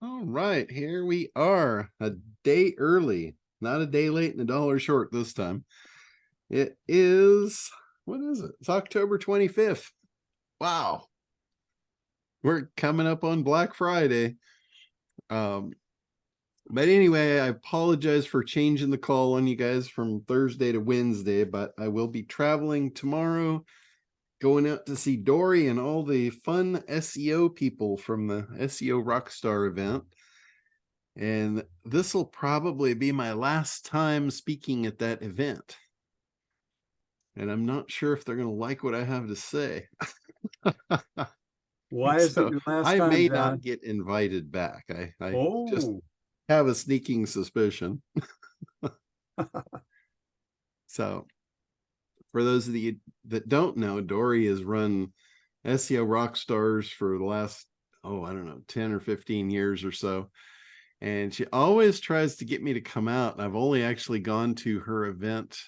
All right, here we are, a day early, not a day late and a dollar short this time. It is, what is it? It's October 25th. Wow. We're coming up on Black Friday. But anyway, I apologize for changing the call on you guys from Thursday to Wednesday, but I will be traveling tomorrow, going out to see Dory and all the fun SEO people from the SEO Rockstar event. And this will probably be my last time speaking at that event. And I'm not sure if they're going to like what I have to say. Why is So it your last I time, may John? not get invited back. I just Oh, have a sneaking suspicion. So for those of you that don't know, Dory has run SEO Rockstars for the last, I don't know, 10 or 15 years or so. And she always tries to get me to come out. And I've only actually gone to her event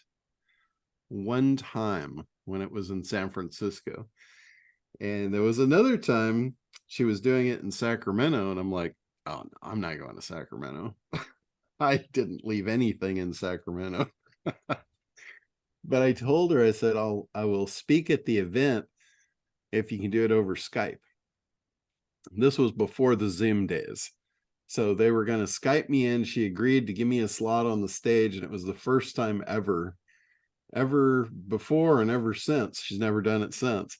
one time when it was in San Francisco. And there was another time she was doing it in Sacramento. And I'm like, oh, no, I'm not going to Sacramento. I didn't leave anything in Sacramento. But I told her, I said, I will speak at the event if you can do it over Skype. This was before the Zoom days. So they were going to Skype me in. She agreed to give me a slot on the stage. And it was the first time ever before and ever since. She's never done it since.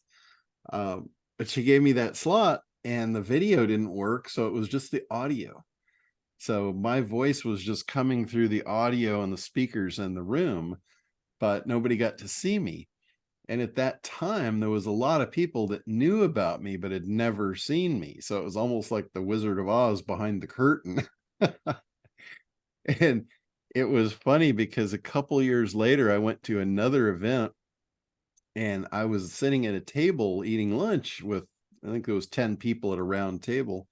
But she gave me that slot and the video didn't work. So it was just the audio. So my voice was just coming through the audio and the speakers in the room, but nobody got to see me. And at that time, there was a lot of people that knew about me, but had never seen me. So it was almost like the Wizard of Oz behind the curtain. And it was funny because a couple years later, I went to another event and I was sitting at a table eating lunch with, I think there was 10 people at a round table.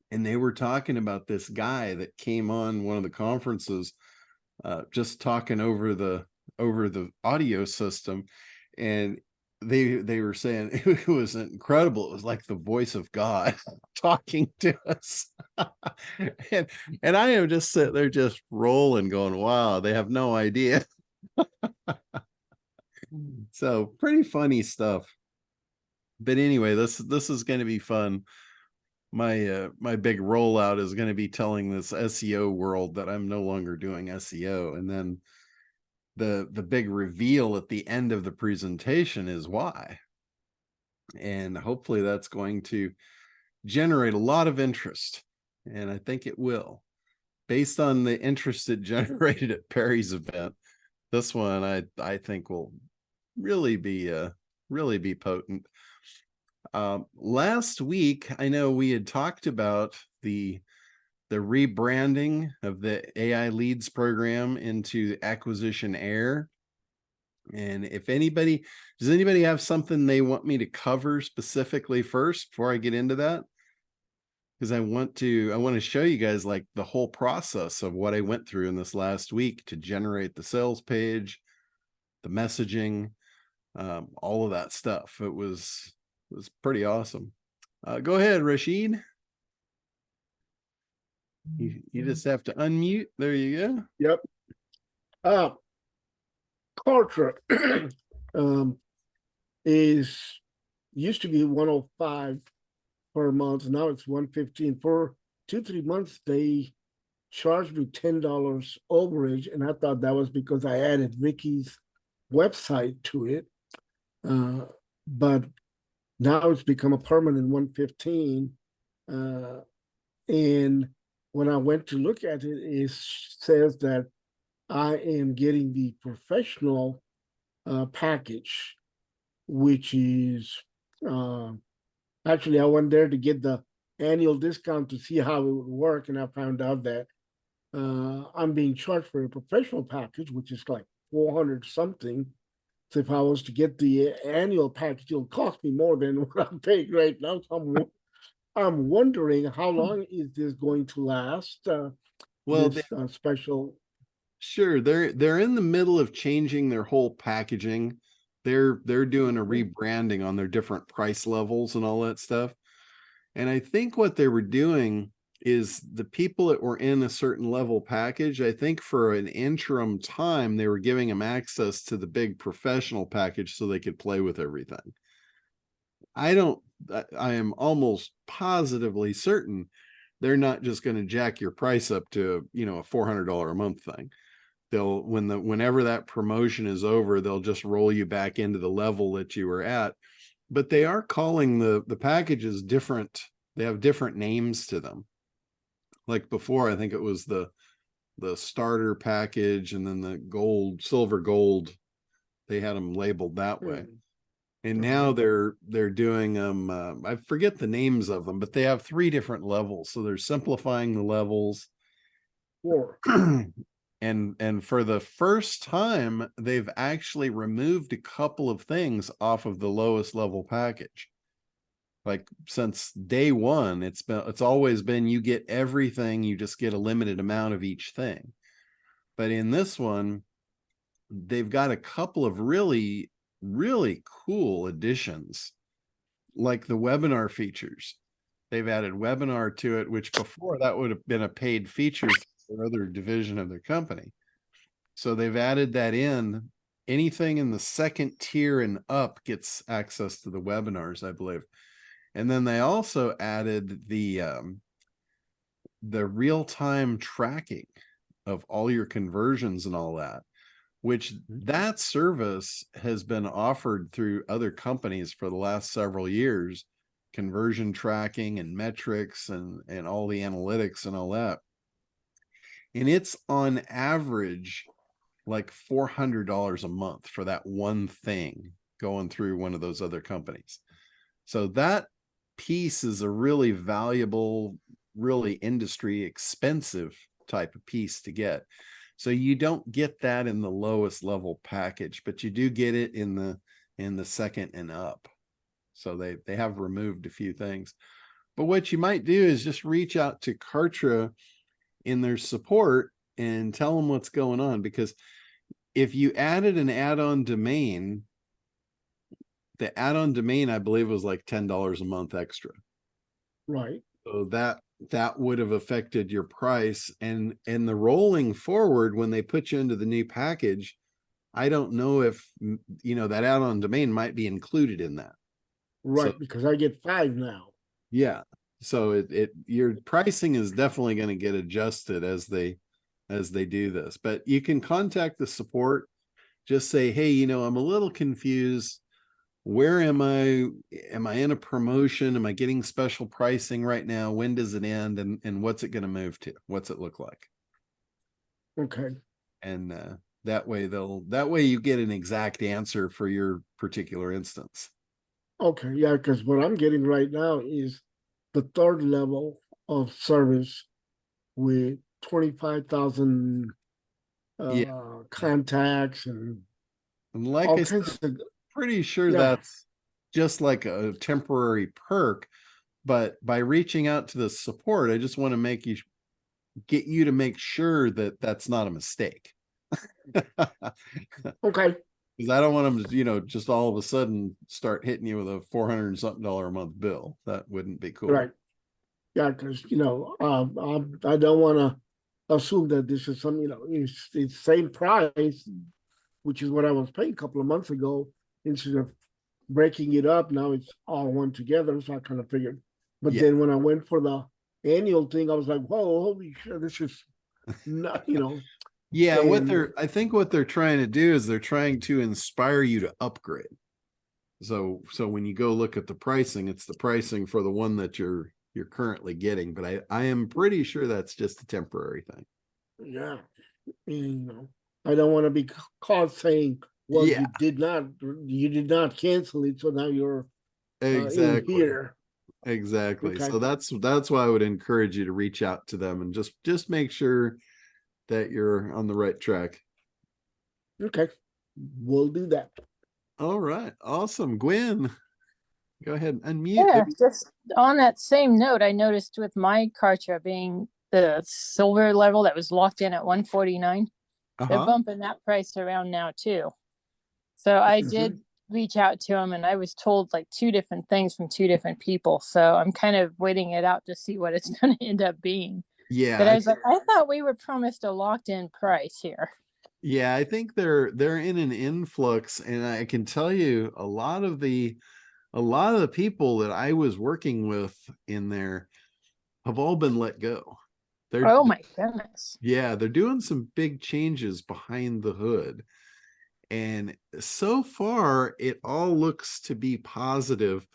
And they were talking about this guy that came on one of the conferences, just talking over the audio system, and they were saying it was incredible. It was like the voice of God talking to us. and I am just sitting there just rolling going, wow, they have no idea. So pretty funny stuff. But anyway, this is going to be fun. My big rollout is going to be telling this SEO world that I'm no longer doing SEO, and then the big reveal at the end of the presentation is why. And hopefully that's going to generate a lot of interest, and I think it will. Based on the interest it generated at Perry's event, this one I think will really be potent. Last week, I know we had talked about the rebranding of the AI Leads program into Acquisition Air. And if does anybody have something they want me to cover specifically first before I get into that? Because I want to show you guys like the whole process of what I went through in this last week to generate the sales page, the messaging, all of that stuff. It was pretty awesome. Go ahead, Rashid. You just have to unmute. There you go. Yep. Kartra used to be 105 per month. Now it's 115. For 2-3 months, they charged me $10 overage, and I thought that was because I added Vicky's website to it. But now it's become a permanent 115. And when I went to look at it, it says that I am getting the professional package, which is actually I went there to get the annual discount to see how it would work, and I found out that I'm being charged for a professional package, which is like 400 something. So if I was to get the annual package, it'll cost me more than what I'm paying right now. So I'm wondering how long is this going to last? Well, this special. Sure, they're in the middle of changing their whole packaging. They're doing a rebranding on their different price levels and all that stuff. And I think what they were doing is the people that were in a certain level package, I think for an interim time, they were giving them access to the big professional package so they could play with everything. I am almost positively certain they're not just going to jack your price up to, a $400 a month thing. They'll, whenever that promotion is over, they'll just roll you back into the level that you were at. But they are calling the packages different. They have different names to them. Like before, I think it was the starter package, and then the silver gold. They had them labeled that way. And now they're doing them. I forget the names of them, but they have 3 different levels. So they're simplifying the levels. And for the first time, they've actually removed a couple of things off of the lowest level package. Like since day one, it's always been you get everything, you just get a limited amount of each thing. But in this one, they've got a couple of really, really cool additions, like the webinar features. They've added webinar to it, which before that would have been a paid feature for other division of their company. So they've added that in. Anything in the second tier and up gets access to the webinars, I believe. And then they also added the real-time tracking of all your conversions and all that, which that service has been offered through other companies for the last several years, conversion tracking and metrics and all the analytics and all that. And it's on average like $400 a month for that one thing going through one of those other companies. So that piece is a really valuable, really industry expensive type of piece to get. So you don't get that in the lowest level package, but you do get it in the second and up. So they have removed a few things. But what you might do is just reach out to Kartra in their support and tell them what's going on, because if you added an add-on domain, the add-on domain, I believe, was like $10 a month extra. Right. So that would have affected your price. And the rolling forward, when they put you into the new package, I don't know if, that add-on domain might be included in that. Right, So, because I get 5 now. yeah. So your pricing is definitely going to get adjusted as they do this. But you can contact the support, just say, hey, I'm a little confused. Where am I? Am I in a promotion? Am I getting special pricing right now? When does it end? And what's it going to move to? What's it look like? Okay. And that way you get an exact answer for your particular instance. Okay, yeah, because what I'm getting right now is the 3rd level of service with 25,000 contacts and like all I said, kinds of, pretty sure yeah. that's just like a temporary perk. But by reaching out to the support, I just want to get you to make sure that that's not a mistake. Okay. Because I don't want them to, just all of a sudden start hitting you with a $400 and something a month bill. That wouldn't be cool. Right. Yeah, because I don't want to assume that this is some, it's the same price, which is what I was paying a couple of months ago. Instead of breaking it up, now it's all one together. So I kind of figured. But then when I went for the annual thing, I was like, whoa, holy shit, this is not, Yeah, and I think what they're trying to do is they're trying to inspire you to upgrade. So when you go look at the pricing, it's the pricing for the one that you're currently getting. But I am pretty sure that's just a temporary thing. yeah, and, I don't want to be caught saying, well, Yeah, you did not cancel it, so now you're in exactly. here. Exactly. Okay. So that's why I would encourage you to reach out to them and just make sure that you're on the right track. Okay. We'll do that. All right. Awesome. Gwen, go ahead and unmute. Yeah, just on that same note, I noticed with my Kartra being the silver level that was locked in at 149, they're bumping that price around now too. So I did reach out to them, and I was told like two different things from two different people. So I'm kind of waiting it out to see what it's going to end up being. But I Yeah, was like, I thought we were promised a locked in price here. yeah, I think they're in an influx, and I can tell you a lot of the people that I was working with in there have all been let go. They're Oh my goodness. yeah, they're doing some big changes behind the hood. And so far, it all looks to be positive,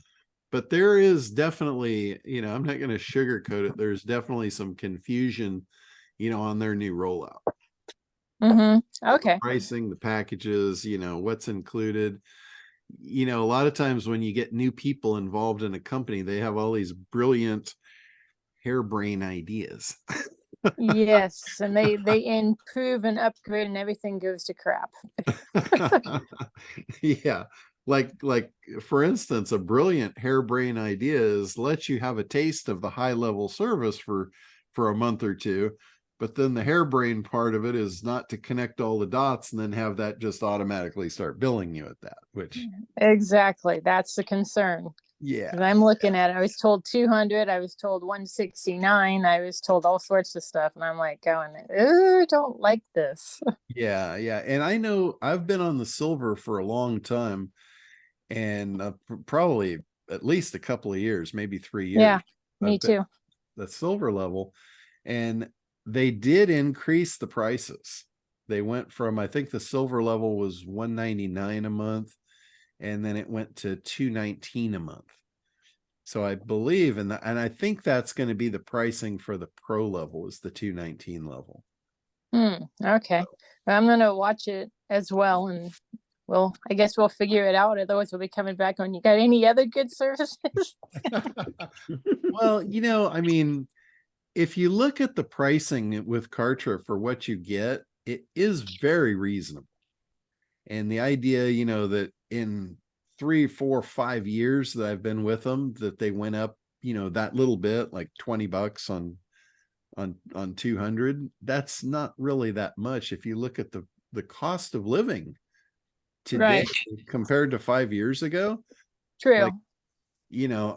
but there is definitely, I'm not going to sugarcoat it. There's definitely some confusion, on their new rollout. Okay. Pricing, the packages, what's included. A lot of times when you get new people involved in a company, they have all these brilliant harebrained ideas. Yes, and they improve and upgrade, and everything goes to crap. Yeah, like for instance, a brilliant harebrained idea is let you have a taste of the high level service for a month or two, but then the harebrained part of it is not to connect all the dots and then have that just automatically start billing you at that, which Exactly, that's the concern. yeah, And I'm looking at it, I was told 200, I was told 169, I was told all sorts of stuff, and I'm like going, don't like this. yeah, and I know I've been on the silver for a long time, and probably at least a couple of years, maybe 3 years. Yeah, me I've been too. the silver level, and they did increase the prices. They went from, I think the silver level was $199 a month, and then it went to $219 a month. So I believe, and I think that's going to be the pricing for the pro level, is the $219 level. Okay, but I'm gonna watch it as well, and I guess we'll figure it out. Otherwise, we'll be coming back on. You got any other good services? Well, I mean, if you look at the pricing with Kartra for what you get, it is very reasonable. And the idea, that in 3, 4, 5 years that I've been with them, that they went up, that little bit, like $20 on 200, that's not really that much. If you look at the cost of living today compared to 5 years ago, True. like,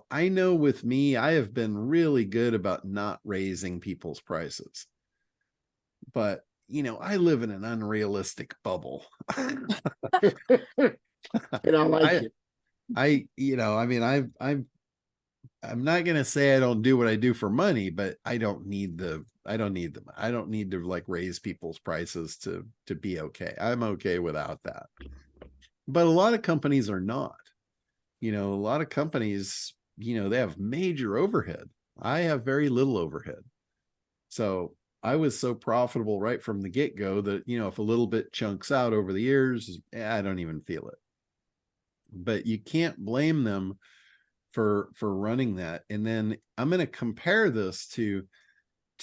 I know with me, I have been really good about not raising people's prices, but I live in an unrealistic bubble. And I like it. I mean, I'm not going to say I don't do what I do for money, but I don't need them. I don't need to like raise people's prices to be okay. I'm okay without that. But a lot of companies are not. A lot of companies, they have major overhead. I have very little overhead. So I was so profitable right from the get-go that, if a little bit chunks out over the years, I don't even feel it. But you can't blame them for running that. And then I'm going to compare this to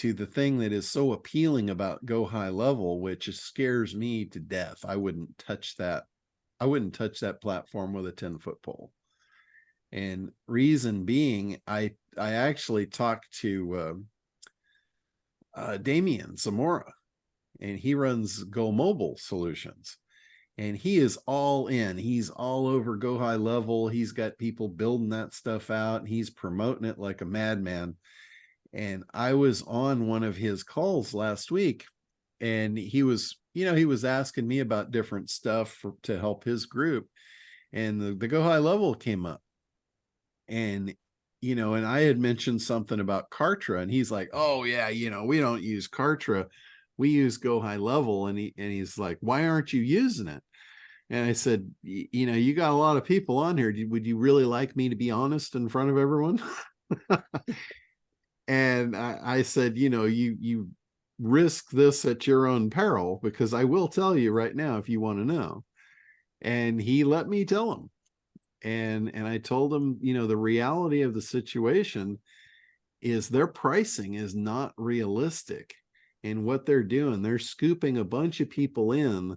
the thing that is so appealing about Go High Level, which scares me to death. I wouldn't touch that. I wouldn't touch that platform with a 10-foot pole. And reason being, I actually talked to Damian Zamora, and he runs Go Mobile Solutions, and he is all in. He's all over Go High Level. He's got people building that stuff out, and he's promoting it like a madman. And I was on one of his calls last week, and he was asking me about different stuff to help his group, and the Go High Level came up. And and I had mentioned something about Kartra, and he's like, oh yeah, we don't use Kartra, we use Go High Level. And he's like, why aren't you using it? And I said, you got a lot of people on here. Would you really like me to be honest in front of everyone? And I said, you risk this at your own peril, because I will tell you right now if you want to know. And he let me tell him. And I told them, the reality of the situation is their pricing is not realistic. And what they're doing, they're scooping a bunch of people in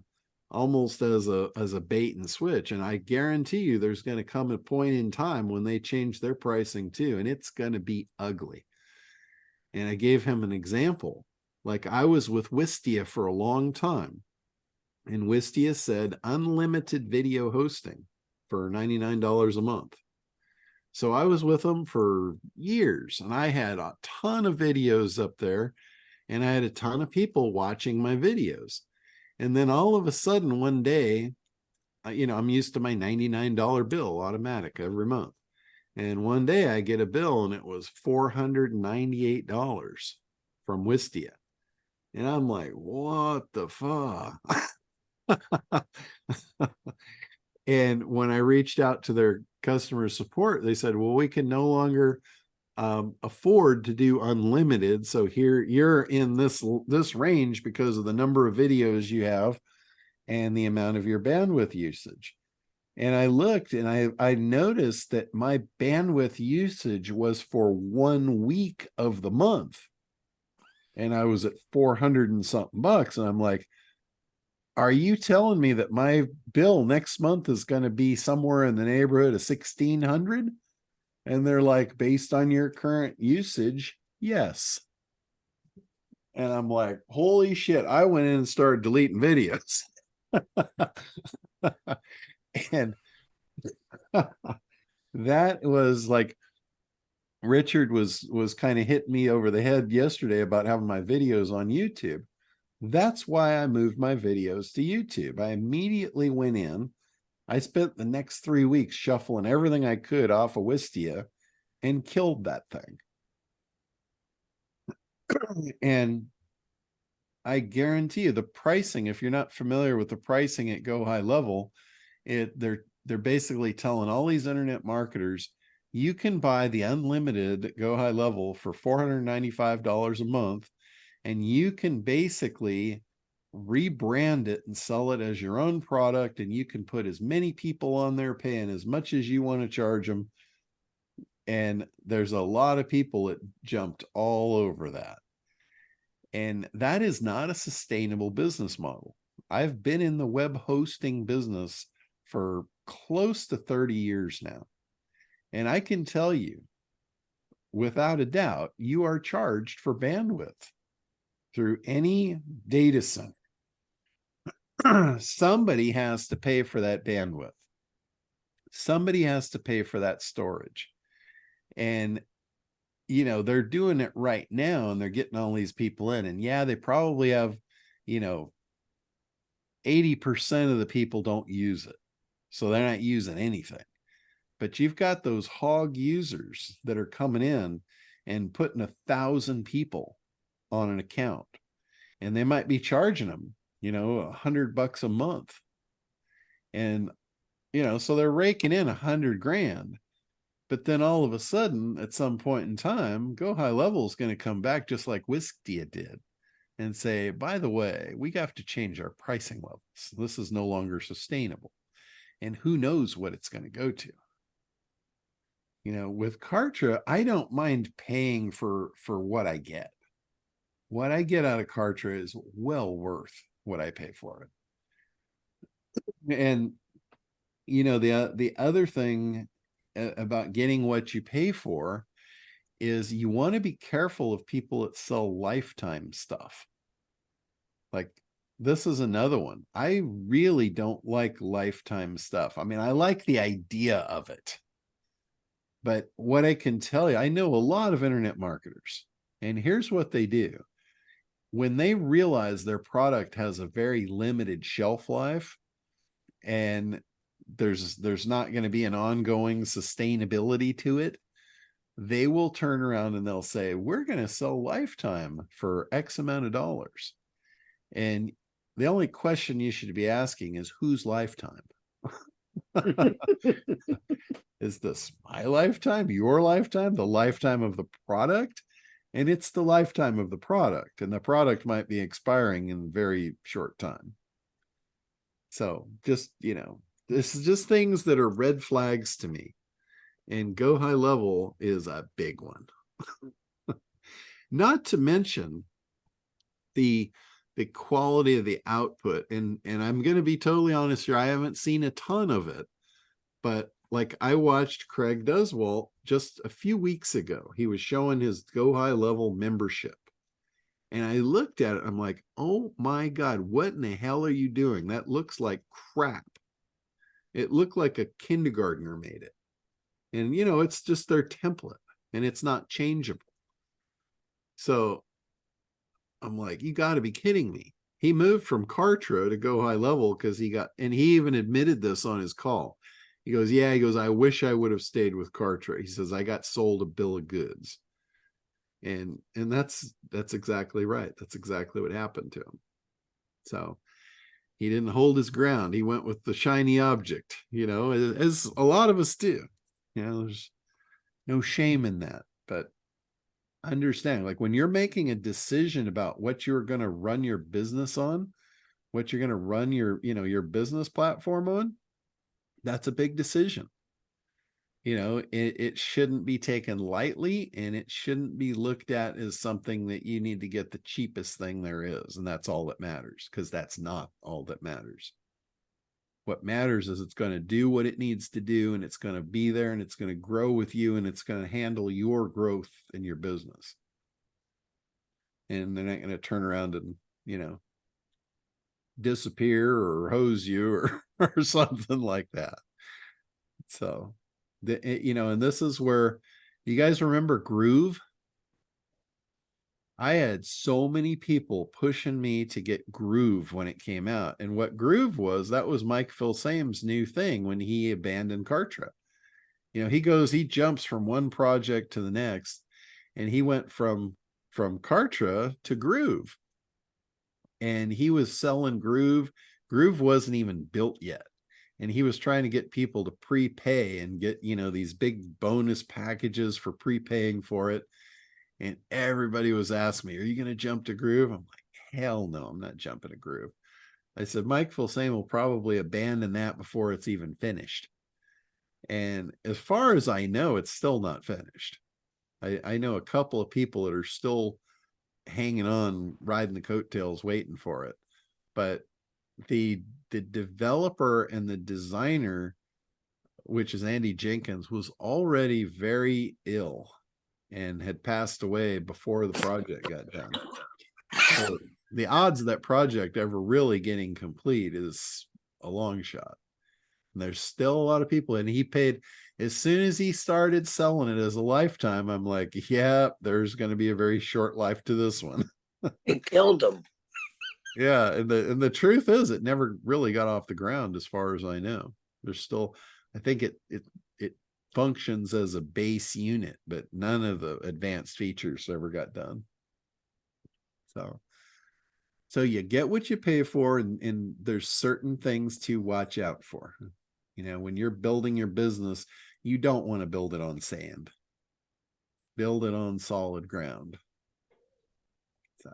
almost as a bait and switch. And I guarantee you there's going to come a point in time when they change their pricing too, and it's going to be ugly. And I gave him an example. Like, I was with Wistia for a long time, and Wistia said unlimited video hosting. for $99 a month. So I was with them for years, and I had a ton of videos up there, and I had a ton of people watching my videos. And then all of a sudden one day, I'm used to my $99 bill automatic every month. And one day I get a bill and it was $498 from Wistia. And I'm like, what the fuck? And when I reached out to their customer support, they said, well, we can no longer afford to do unlimited. So here you're in this range because of the number of videos you have and the amount of your bandwidth usage. And I looked and I noticed that my bandwidth usage was for 1 week of the month. And I was at 400 and something bucks. And I'm like, are you telling me that my bill next month is going to be somewhere in the neighborhood of 1,600? And they're like, based on your current usage, yes. And I'm like, holy shit. I went in and started deleting videos. And that was like, Richard was kind of hitting me over the head yesterday about having my videos on YouTube. That's why I moved my videos to YouTube. I immediately went in. I spent the next 3 weeks shuffling everything I could off of Wistia and killed that thing. And I guarantee you the pricing, if you're not familiar with the pricing at Go High Level, they're basically telling all these internet marketers, you can buy the unlimited Go High Level for $495 a month, and you can basically rebrand it and sell it as your own product, and you can put as many people on there paying as much as you want to charge them. And there's a lot of people that jumped all over that. And that is not a sustainable business model. I've been in the web hosting business for close to 30 years now. And I can tell you, without a doubt, you are charged for bandwidth through any data center. Somebody has to pay for that bandwidth. Somebody has to pay for that storage. And, they're doing it right now, and they're getting all these people in. And yeah, they probably have, 80% of the people don't use it. So they're not using anything. But you've got those hog users that are coming in and putting 1,000 people on an account, and they might be charging them, $100 a month. And, so they're raking in 100 grand, but then all of a sudden at some point in time, Go High Level is going to come back just like Wistia did and say, by the way, we have to change our pricing levels. This is no longer sustainable. And who knows what it's going to go to. With Kartra, I don't mind paying for what I get. What I get out of Kartra is well worth what I pay for it. And, the other thing about getting what you pay for is you want to be careful of people that sell lifetime stuff. Like, this is another one. I really don't like lifetime stuff. I mean, I like the idea of it. But what I can tell you, I know a lot of internet marketers, and here's what they do. When they realize their product has a very limited shelf life, and there's not going to be an ongoing sustainability to it, they will turn around and they'll say, we're going to sell lifetime for X amount of dollars. And the only question you should be asking is, whose lifetime? Is this my lifetime, your lifetime, the lifetime of the product? And it's the lifetime of the product, and the product might be expiring in a very short time. So just, this is just things that are red flags to me. And Go High Level is a big one. Not to mention the quality of the output. And I'm going to be totally honest here, I haven't seen a ton of it, but like I watched Craig Duswalt just a few weeks ago. He was showing his Go High Level membership. And I looked at it, I'm like, oh my God, what in the hell are you doing? That looks like crap. It looked like a kindergartner made it. And, you know, it's just their template and it's not changeable. So I'm like, you got to be kidding me. He moved from Kartra to go high level because he got, and he even admitted this on his call. He goes, yeah, he goes, I wish I would have stayed with Kartra. He says, I got sold a bill of goods. And that's exactly right. That's exactly what happened to him. So he didn't hold his ground. He went with the shiny object, you know, as a lot of us do. You know, there's no shame in that. But understand, like when you're making a decision about what you're going to run your business on, what you're going to run your, you know, your business platform on, that's a big decision. You know, it shouldn't be taken lightly, and it shouldn't be looked at as something that you need to get the cheapest thing there is. And that's all that matters, because that's not all that matters. What matters is it's going to do what it needs to do, and it's going to be there, and it's going to grow with you, and it's going to handle your growth in your business. And they're not going to turn around and, you know, disappear or hose you or something like that. So, you know, and this is where, you guys remember Groove? I had so many people pushing me to get Groove when it came out. And what Groove was, that was Mike Filsame's new thing when he abandoned Kartra. You know, he jumps from one project to the next, and he went from Kartra to Groove. And he was selling Groove. Groove wasn't even built yet. And he was trying to get people to prepay and get, you know, these big bonus packages for prepaying for it. And everybody was asking me, are you going to jump to Groove? I'm like, hell no, I'm not jumping to Groove. I said, Mike Filsame will probably abandon that before it's even finished. And as far as I know, it's still not finished. I know a couple of people that are still hanging on, riding the coattails, waiting for it. But the developer and the designer, which is Andy Jenkins, was already very ill and had passed away before the project got done. So the odds of that project ever really getting complete is a long shot. And there's still a lot of people, and he paid, as soon as he started selling it as a lifetime, I'm like, yeah, there's going to be a very short life to this one. It killed him. Yeah, and the truth is, it never really got off the ground, as far as I know. There's still, I think it functions as a base unit, but none of the advanced features ever got done. So you get what you pay for, and there's certain things to watch out for. You know, when you're building your business, you don't want to build it on sand. Build it on solid ground. So,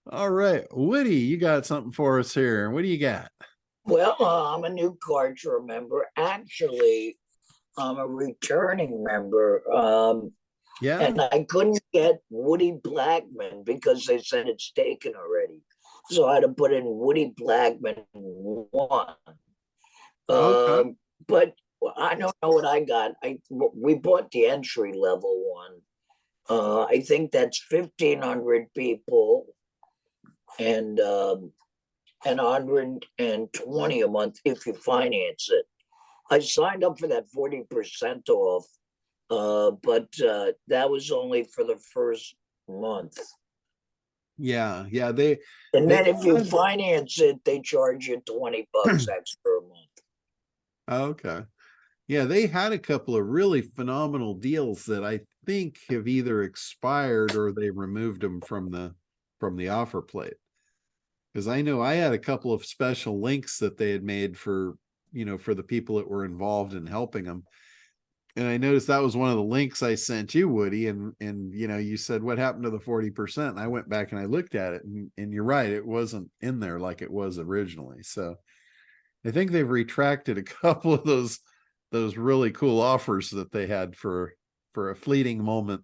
all right, Woody, you got something for us here. What do you got? Well, I'm a new Kartra member. Actually, I'm a returning member. Yeah. And I couldn't get Woody Blackman because they said it's taken already. So I had to put in Woody Blackman 1. Okay. But I don't know what I got. We bought the entry level one. I think that's 1,500 people and 120 a month if you finance it. I signed up for that 40% off, but that was only for the first month. Yeah. And then if you finance it, they charge you $20 extra a month. Okay. Yeah, they had a couple of really phenomenal deals that I think have either expired or they removed them from the offer plate. Because I know I had a couple of special links that they had made for, you know, for the people that were involved in helping them. And I noticed that was one of the links I sent you, Woody, and you know, you said, what happened to the 40%? And I went back and I looked at it, and you're right, it wasn't in there like it was originally. So I think they've retracted a couple of those really cool offers that they had for a fleeting moment.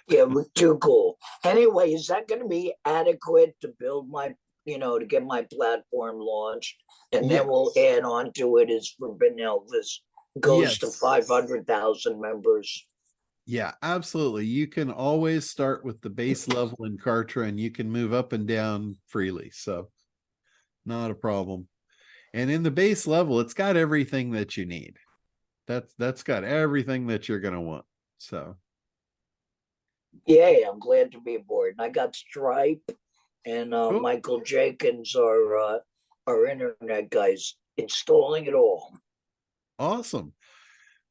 Yeah, too cool. Anyway, is that going to be adequate to build my, to get my platform launched? And then we'll add on to it as Forbidden Elvis goes to 500,000 members. Yeah, absolutely. You can always start with the base level in Kartra, and you can move up and down freely. So not a problem. And in the base level, it's got everything that you need. That's got everything that you're going to want. So Yeah, I'm glad to be aboard. And I got Stripe and cool. Michael Jenkins, our internet guys, installing it all. Awesome.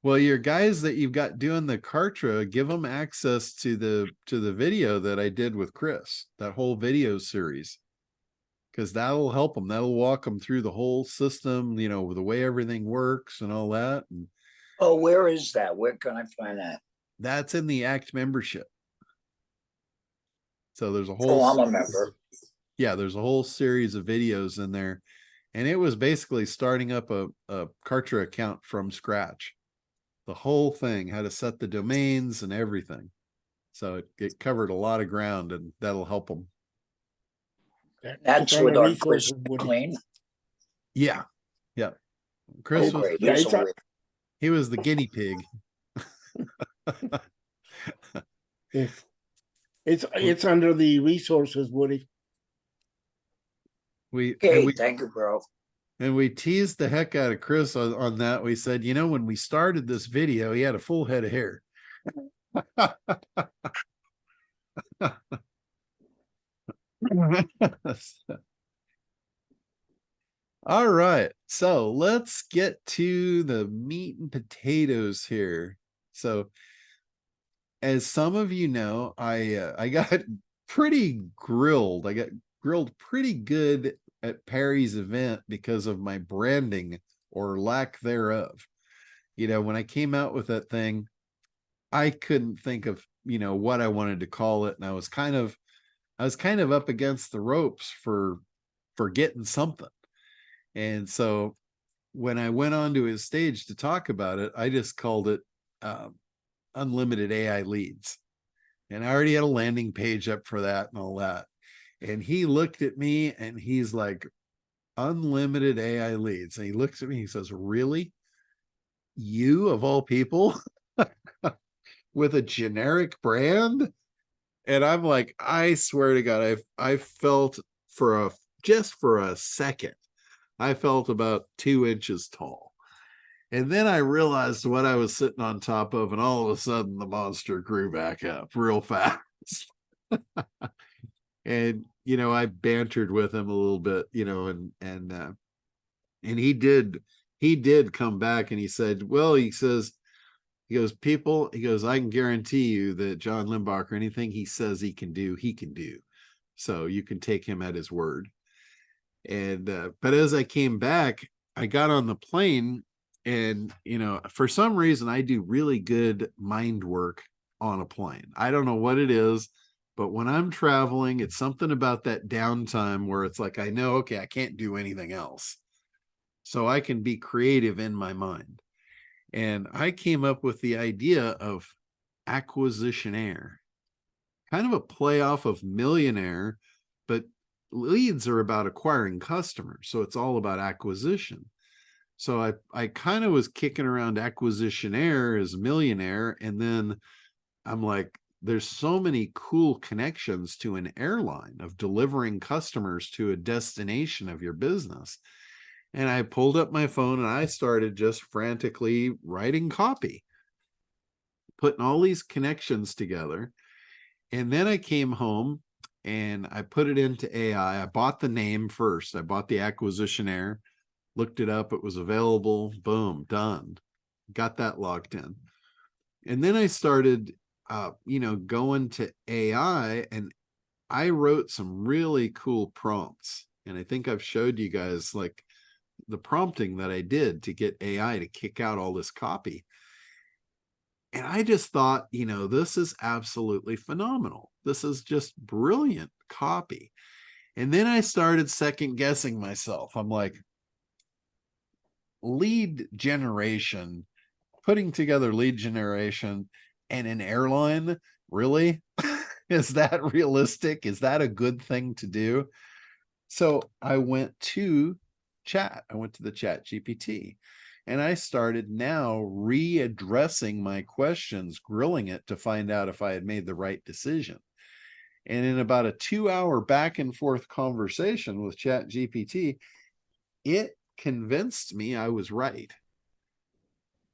Well, your guys that you've got doing the Kartra, give them access to the video that I did with Chris, that whole video series, because that'll help them. That'll walk them through the whole system, you know, the way everything works and all that. And Oh, where is that? Where can I find that? that's in the Act membership. So there's a whole Oh, I'm a member. Yeah, there's a whole series of videos in there. And it was basically starting up a Kartra account from scratch. The whole thing, how to set the domains and everything. So it covered a lot of ground, and that'll help them. That's on with the our resources, Chris Woody. McLean. Yeah. Yeah. Oh, Chris was, great. Yeah, He's it's a- he was the guinea pig. If it's under the resources, Woody. Okay, thank you, bro. And we teased the heck out of Chris on that. We said, you know, when we started this video, he had a full head of hair. All right, so let's get to the meat and potatoes here. So as some of you know, I got pretty grilled. I got grilled pretty good at Perry's event because of my branding or lack thereof. You know, when I came out with that thing, I couldn't think of, you know, what I wanted to call it. And I was kind of up against the ropes for getting something. And so when I went onto his stage to talk about it, I just called it Unlimited AI Leads. And I already had a landing page up for that and all that. And he looked at me and he's like, Unlimited AI Leads. And he looks at me, he says, really? You of all people with a generic brand? And I'm like, I swear to God, I felt just for a second, I felt about 2 inches tall. And then I realized what I was sitting on top of, and all of a sudden the monster grew back up real fast. And, you know, I bantered with him a little bit, you know, and he did come back and he said, well, he goes, I can guarantee you that John Limbacher, anything he says he can do. So you can take him at his word. And, but as I came back, I got on the plane and, you know, for some reason I do really good mind work on a plane. I don't know what it is, but when I'm traveling, it's something about that downtime where it's like, I know, okay, I can't do anything else. So I can be creative in my mind. And I came up with the idea of acquisitionaire, kind of a play off of millionaire, but leads are about acquiring customers. So it's all about acquisition. So I kind of was kicking around acquisitionaire as millionaire. And then I'm like, there's so many cool connections to an airline of delivering customers to a destination of your business. And I pulled up my phone and I started just frantically writing copy, putting all these connections together. And then I came home and I put it into AI. I bought the name first. I bought the acquisitionaire, looked it up. It was available. Boom, done. Got that locked in. And then I started, you know, going to AI, and I wrote some really cool prompts. And I think I've showed you guys like the prompting that I did to get AI to kick out all this copy. And I just thought, you know, this is absolutely phenomenal. This is just brilliant copy. And then I started second guessing myself. I'm like, lead generation, putting together lead generation and an airline, really? Is that realistic? Is that a good thing to do? So I went to the chat GPT, and I started now readdressing my questions, grilling it to find out if I had made the right decision. And in about a 2-hour back and forth conversation with chat GPT, it convinced me I was right.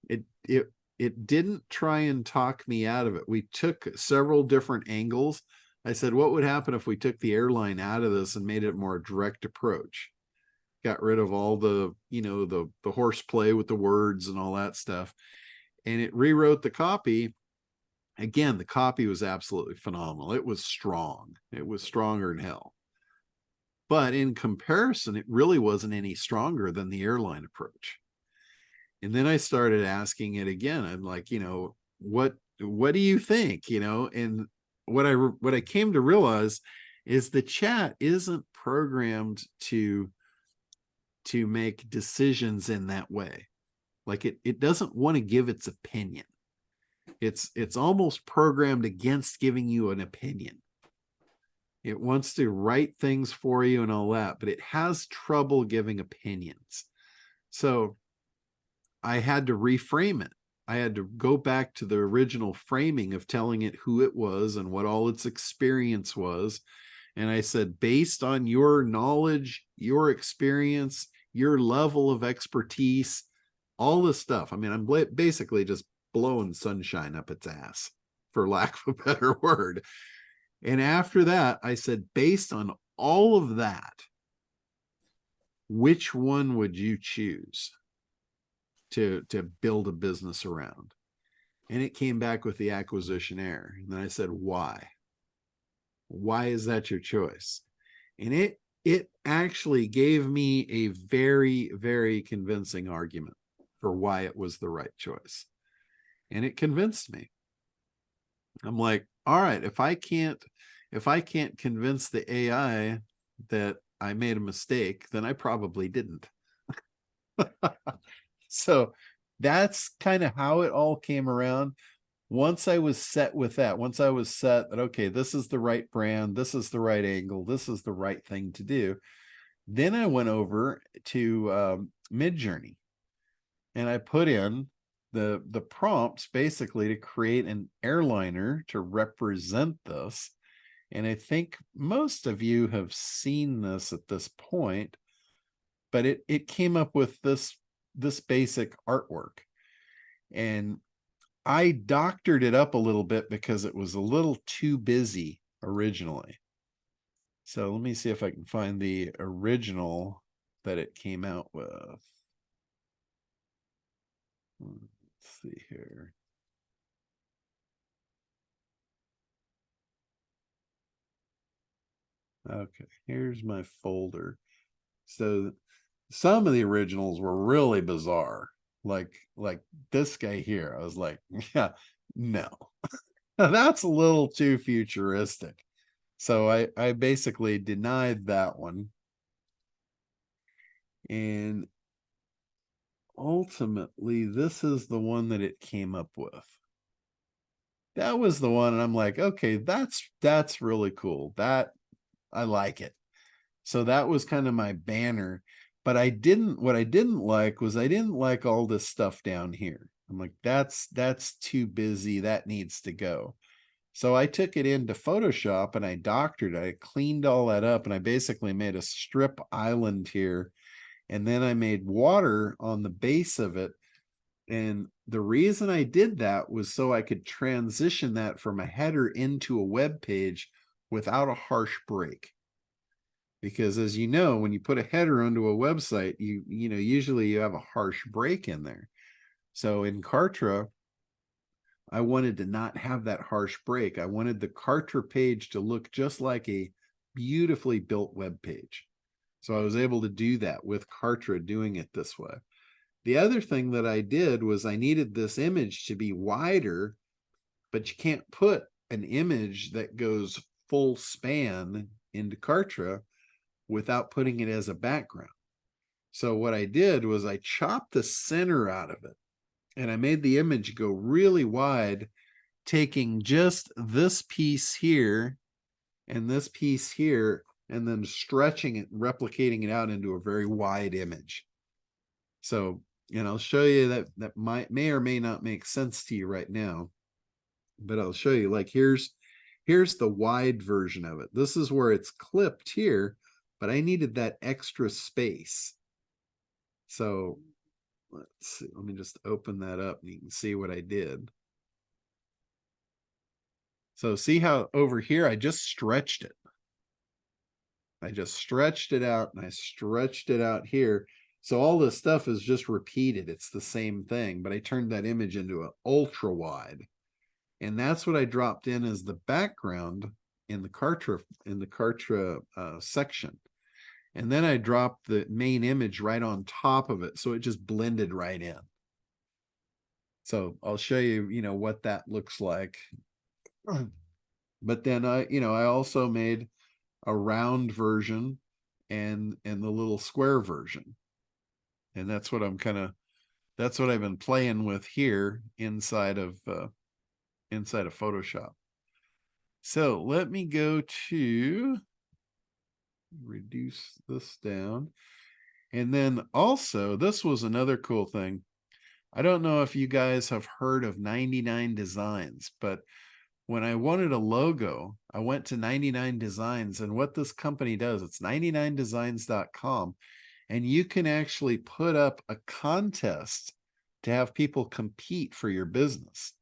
It didn't try and talk me out of it. We took several different angles. I said, what would happen if we took the airline out of this and made it more direct approach? Got rid of all the, the horseplay with the words and all that stuff. And it rewrote the copy. Again, the copy was absolutely phenomenal. It was strong. It was stronger than hell. But in comparison, it really wasn't any stronger than the airline approach. And then I started asking it again. I'm like, what do you think? And what I came to realize is the chat isn't programmed to make decisions in that way. Like it doesn't want to give its opinion. It's almost programmed against giving you an opinion. It wants to write things for you and all that, but it has trouble giving opinions. So I had to reframe it. I had to go back to the original framing of telling it who it was and what all its experience was. And I said, based on your knowledge, your experience, your level of expertise, all this stuff. I mean, I'm basically just blowing sunshine up its ass, for lack of a better word. And after that, I said, based on all of that, which one would you choose to build a business around? And it came back with the acquisition error. And then I said, why? Why is that your choice? And it actually gave me a very, very convincing argument for why it was the right choice. And it convinced me. I'm like, all right, if I can't convince the AI that I made a mistake, then I probably didn't. So that's kind of how it all came around. Once I was set with that, once I was set that, okay, this is the right brand, this is the right angle, this is the right thing to do, then I went over to Midjourney and I put in the prompts basically to create an airliner to represent this. And I think most of you have seen this at this point, but it came up with this basic artwork. And I doctored it up a little bit because it was a little too busy originally. So let me see if I can find the original that it came out with. Let's see here. Okay, here's my folder. So some of the originals were really bizarre. Like this guy here. I was like, yeah, no. That's a little too futuristic. So I basically denied that one. And ultimately, this is the one that it came up with. That was the one, and I'm like, okay, that's really cool. That I like it. So that was kind of my banner. But what I didn't like was I didn't like all this stuff down here. I'm like, that's too busy. That needs to go. So I took it into Photoshop and I doctored it. I cleaned all that up and I basically made a strip island here. And then I made water on the base of it. And the reason I did that was so I could transition that from a header into a web page without a harsh break. Because as you know, when you put a header onto a website, usually you have a harsh break in there. So in Kartra, I wanted to not have that harsh break. I wanted the Kartra page to look just like a beautifully built web page. So I was able to do that with Kartra doing it this way. The other thing that I did was I needed this image to be wider, but you can't put an image that goes full span into Kartra without putting it as a background. So what I did was I chopped the center out of it and I made the image go really wide, taking just this piece here and this piece here, and then stretching it, replicating it out into a very wide image. So, I'll show you that may or may not make sense to you right now, but I'll show you, like, here's the wide version of it. This is where it's clipped here, but I needed that extra space. So let's see, let me just open that up and you can see what I did. So see how over here, I just stretched it. I just stretched it out and I stretched it out here. So all this stuff is just repeated. It's the same thing, but I turned that image into an ultra wide. And that's what I dropped in as the background in the Kartra section. And then I dropped the main image right on top of it. So it just blended right in. So I'll show you, you know, what that looks like. But then I also made a round version and the little square version. And that's what that's what I've been playing with here inside of Photoshop. So let me go to reduce this down. And then also, this was another cool thing. I don't know if you guys have heard of 99Designs, but when I wanted a logo, I went to 99Designs, and what this company does, it's 99designs.com, and you can actually put up a contest to have people compete for your business.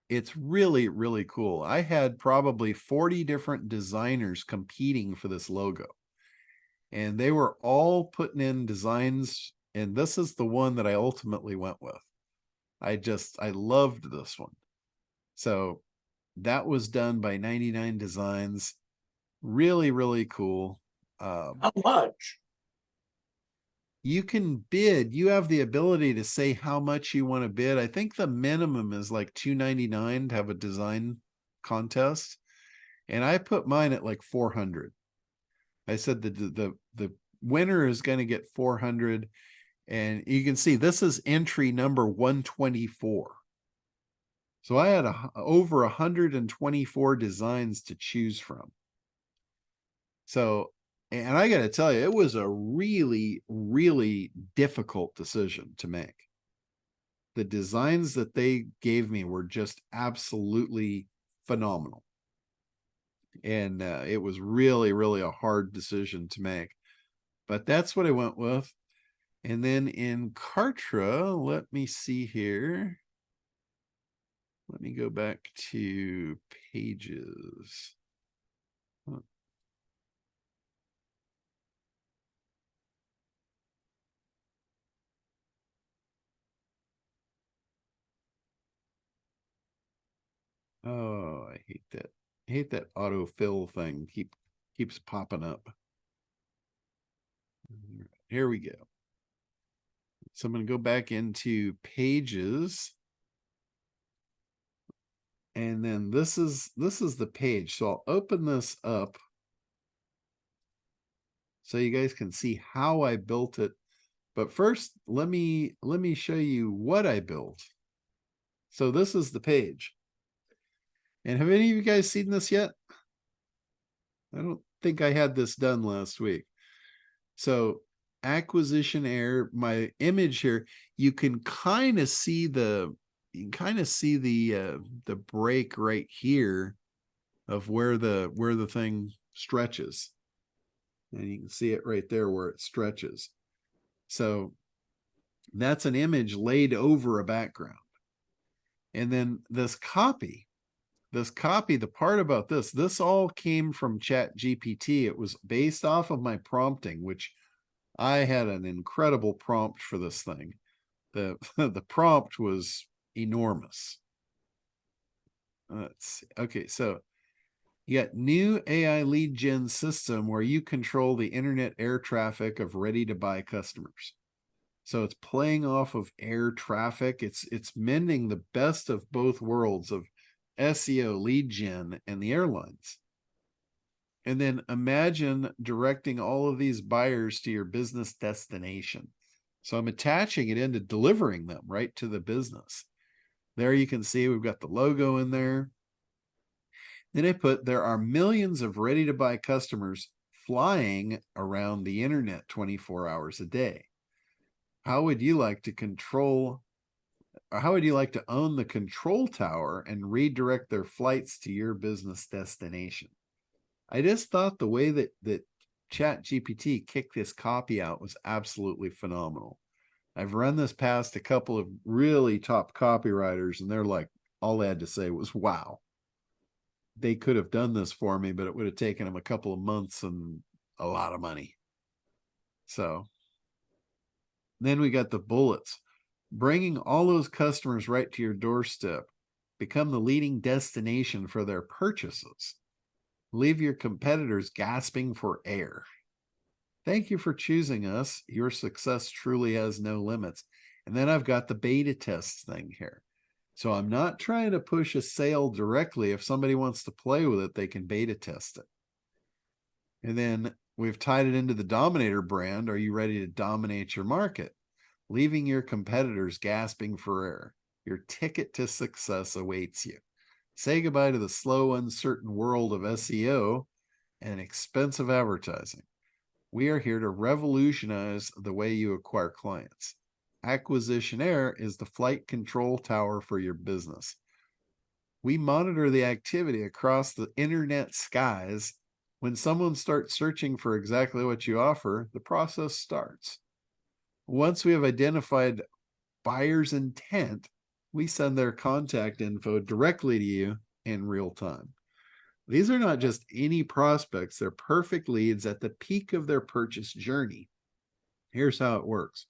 It's really, really cool. I had probably 40 different designers competing for this logo, and they were all putting in designs, and this is the one that I ultimately went with. I loved this one. So that was done by 99Designs. Really, really cool. How much? You can bid. You have the ability to say how much you want to bid. I think the minimum is like $2.99 to have a design contest. And I put mine at like 400. I said the winner is going to get 400. And you can see this is entry number 124. So I had over 124 designs to choose from. So, and I got to tell you, it was a really, really difficult decision to make. The designs that they gave me were just absolutely phenomenal. And it was really, really a hard decision to make. But that's what I went with. And then in Kartra, let me see here. Let me go back to pages. Oh, I hate that. I hate that autofill thing. Keeps popping up. Here we go. So I'm going to go back into pages. And then this is the page. So I'll open this up so you guys can see how I built it. But first, let me show you what I built. So this is the page. And have any of you guys seen this yet? I don't think I had this done last week. So acquisition error, my image here, you can kind of see the break right here of where the thing stretches. And you can see it right there where it stretches. So that's an image laid over a background. And then this copy, the part about this all came from ChatGPT. It was based off of my prompting, which I had an incredible prompt for this thing. The prompt was enormous. Let's see. Okay, so you got new AI lead gen system where you control the internet air traffic of ready to buy customers. So it's playing off of air traffic. It's mending the best of both worlds of SEO, lead gen, and the airlines. And then imagine directing all of these buyers to your business destination. So I'm attaching it into delivering them right to the business. There you can see we've got the logo in there. Then I put, there are millions of ready to buy customers flying around the internet 24 hours a day. How would you like to control, or how would you like to own the control tower and redirect their flights to your business destination? I just thought the way that ChatGPT kicked this copy out was absolutely phenomenal. I've run this past a couple of really top copywriters, and they're like, all they had to say was, wow. They could have done this for me, but it would have taken them a couple of months and a lot of money. So then we got the bullets. Bringing all those customers right to your doorstep. Become the leading destination for their purchases. Leave your competitors gasping for air. Thank you for choosing us. Your success truly has no limits. And then I've got the beta test thing here. So I'm not trying to push a sale directly. If somebody wants to play with it, they can beta test it. And then we've tied it into the Dominator brand. Are you ready to dominate your market? Leaving your competitors gasping for air. Your ticket to success awaits you. Say goodbye to the slow, uncertain world of SEO and expensive advertising. We are here to revolutionize the way you acquire clients. Acquisitionaire is the flight control tower for your business. We monitor the activity across the internet skies. When someone starts searching for exactly what you offer, the process starts. Once we have identified buyer's intent, we send their contact info directly to you in real time. These are not just any prospects, they're perfect leads at the peak of their purchase journey. Here's how it works.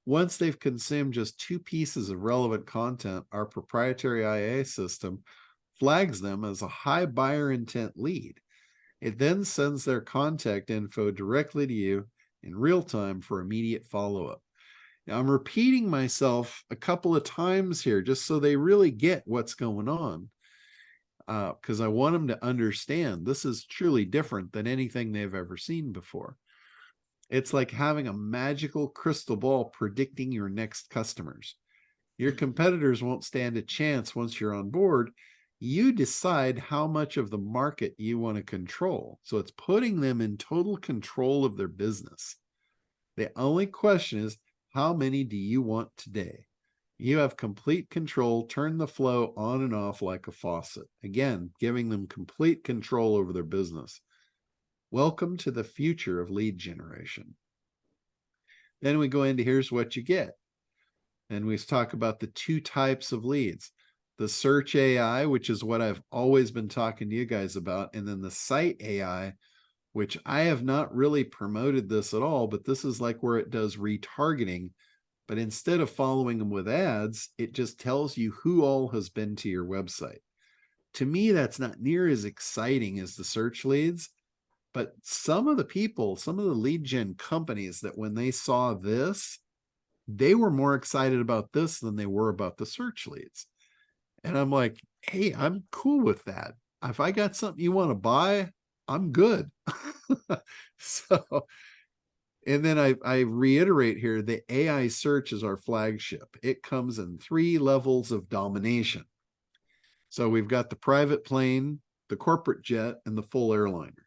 Once they've consumed just 2 pieces of relevant content, our proprietary IA system flags them as a high buyer intent lead. It then sends their contact info directly to you in real time for immediate follow-up. Now, I'm repeating myself a couple of times here just so they really get what's going on, because I want them to understand this is truly different than anything they've ever seen before. It's like having a magical crystal ball predicting your next customers. Your competitors won't stand a chance once you're on board. You decide how much of the market you want to control. So it's putting them in total control of their business. The only question is, how many do you want today? You have complete control. Turn the flow on and off like a faucet. Again, giving them complete control over their business. Welcome to the future of lead generation. Then we go into here's what you get. And we talk about the 2 types of leads. The search AI, which is what I've always been talking to you guys about. And then the site AI, which I have not really promoted this at all, but this is like where it does retargeting. But instead of following them with ads, it just tells you who all has been to your website. To me, that's not near as exciting as the search leads. But some of the people, some of the lead gen companies that when they saw this, they were more excited about this than they were about the search leads. And I'm like, hey, I'm cool with that. If I got something you want to buy, I'm good. So, and then I reiterate here, the AI search is our flagship. It comes in 3 levels of domination. So we've got the private plane, the corporate jet, and the full airliner,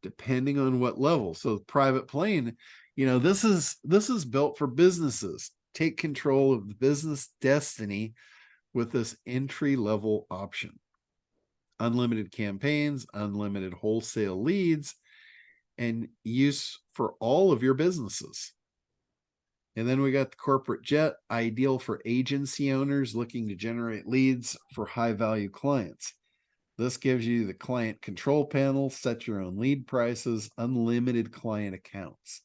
depending on what level. So the private plane, you know, this is built for businesses. Take control of the business destiny with this entry level option. Unlimited campaigns, unlimited wholesale leads, and use for all of your businesses. And then we got the corporate jet, ideal for agency owners looking to generate leads for high value clients. This gives you the client control panel, set your own lead prices, unlimited client accounts.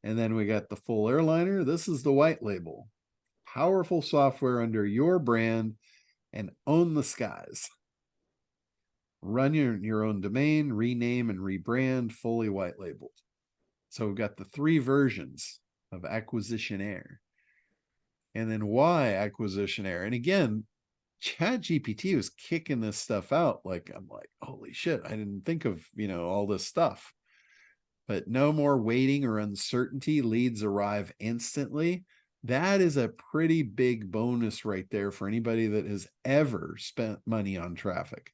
And then we got the full airliner. This is the white label. Powerful software under your brand and own the skies. Run your own domain, rename and rebrand, fully white labeled. So we've got the 3 versions of Acquisitionaire. And then why Acquisitionaire? And again, ChatGPT was kicking this stuff out. Like, I'm like, holy shit, I didn't think of, you know, all this stuff. But no more waiting or uncertainty. Leads arrive instantly. That is a pretty big bonus right there for anybody that has ever spent money on traffic.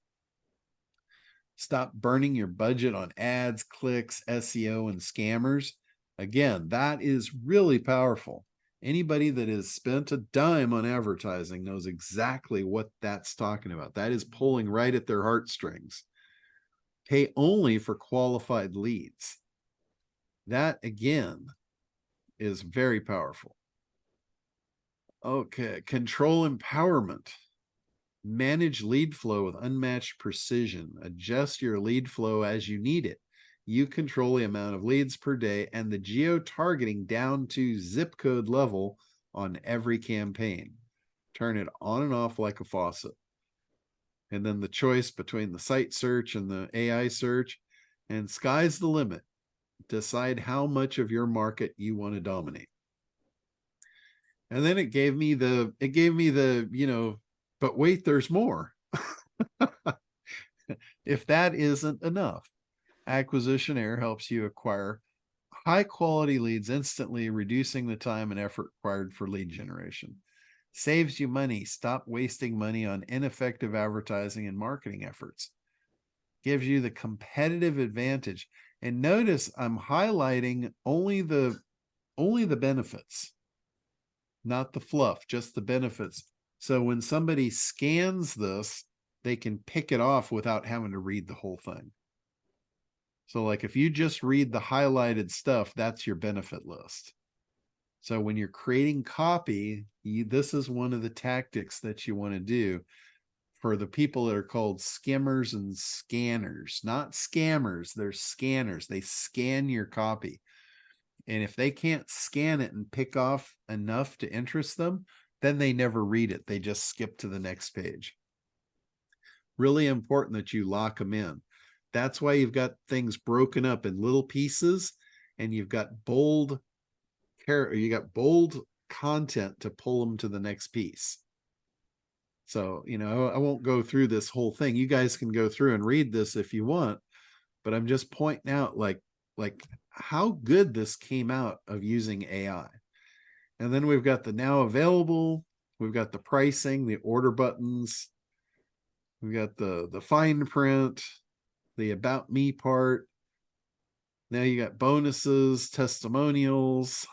Stop burning your budget on ads, clicks, SEO, and scammers. Again, that is really powerful. Anybody that has spent a dime on advertising knows exactly what that's talking about. That is pulling right at their heartstrings. Pay only for qualified leads. That again is very powerful. Okay, control empowerment. Manage lead flow with unmatched precision. Adjust your lead flow as you need it. You control the amount of leads per day and the geo-targeting down to zip code level on every campaign. Turn it on and off like a faucet. And then the choice between the site search and the AI search, and sky's the limit. Decide how much of your market you want to dominate. And then it gave me the, you know, but wait, there's more. If that isn't enough, Acquisitionaire helps you acquire high quality leads instantly, reducing the time and effort required for lead generation. Saves you money. Stop wasting money on ineffective advertising and marketing efforts. Gives you the competitive advantage. And notice I'm highlighting only the benefits, not the fluff, just the benefits. So when somebody scans this, they can pick it off without having to read the whole thing. So like if you just read the highlighted stuff, that's your benefit list. So when you're creating copy, this is one of the tactics that you want to do for the people that are called skimmers and scanners, not scammers. They're scanners. They scan your copy. And if they can't scan it and pick off enough to interest them, then they never read it. They just skip to the next page. Really important that you lock them in. That's why you've got things broken up in little pieces, and you've got bold content to pull them to the next piece. So, you know, I won't go through this whole thing. You guys can go through and read this if you want, but I'm just pointing out like how good this came out of using AI. And then we've got the now available, we've got the pricing, the order buttons, we've got the fine print, the about me part. Now you got bonuses, testimonials,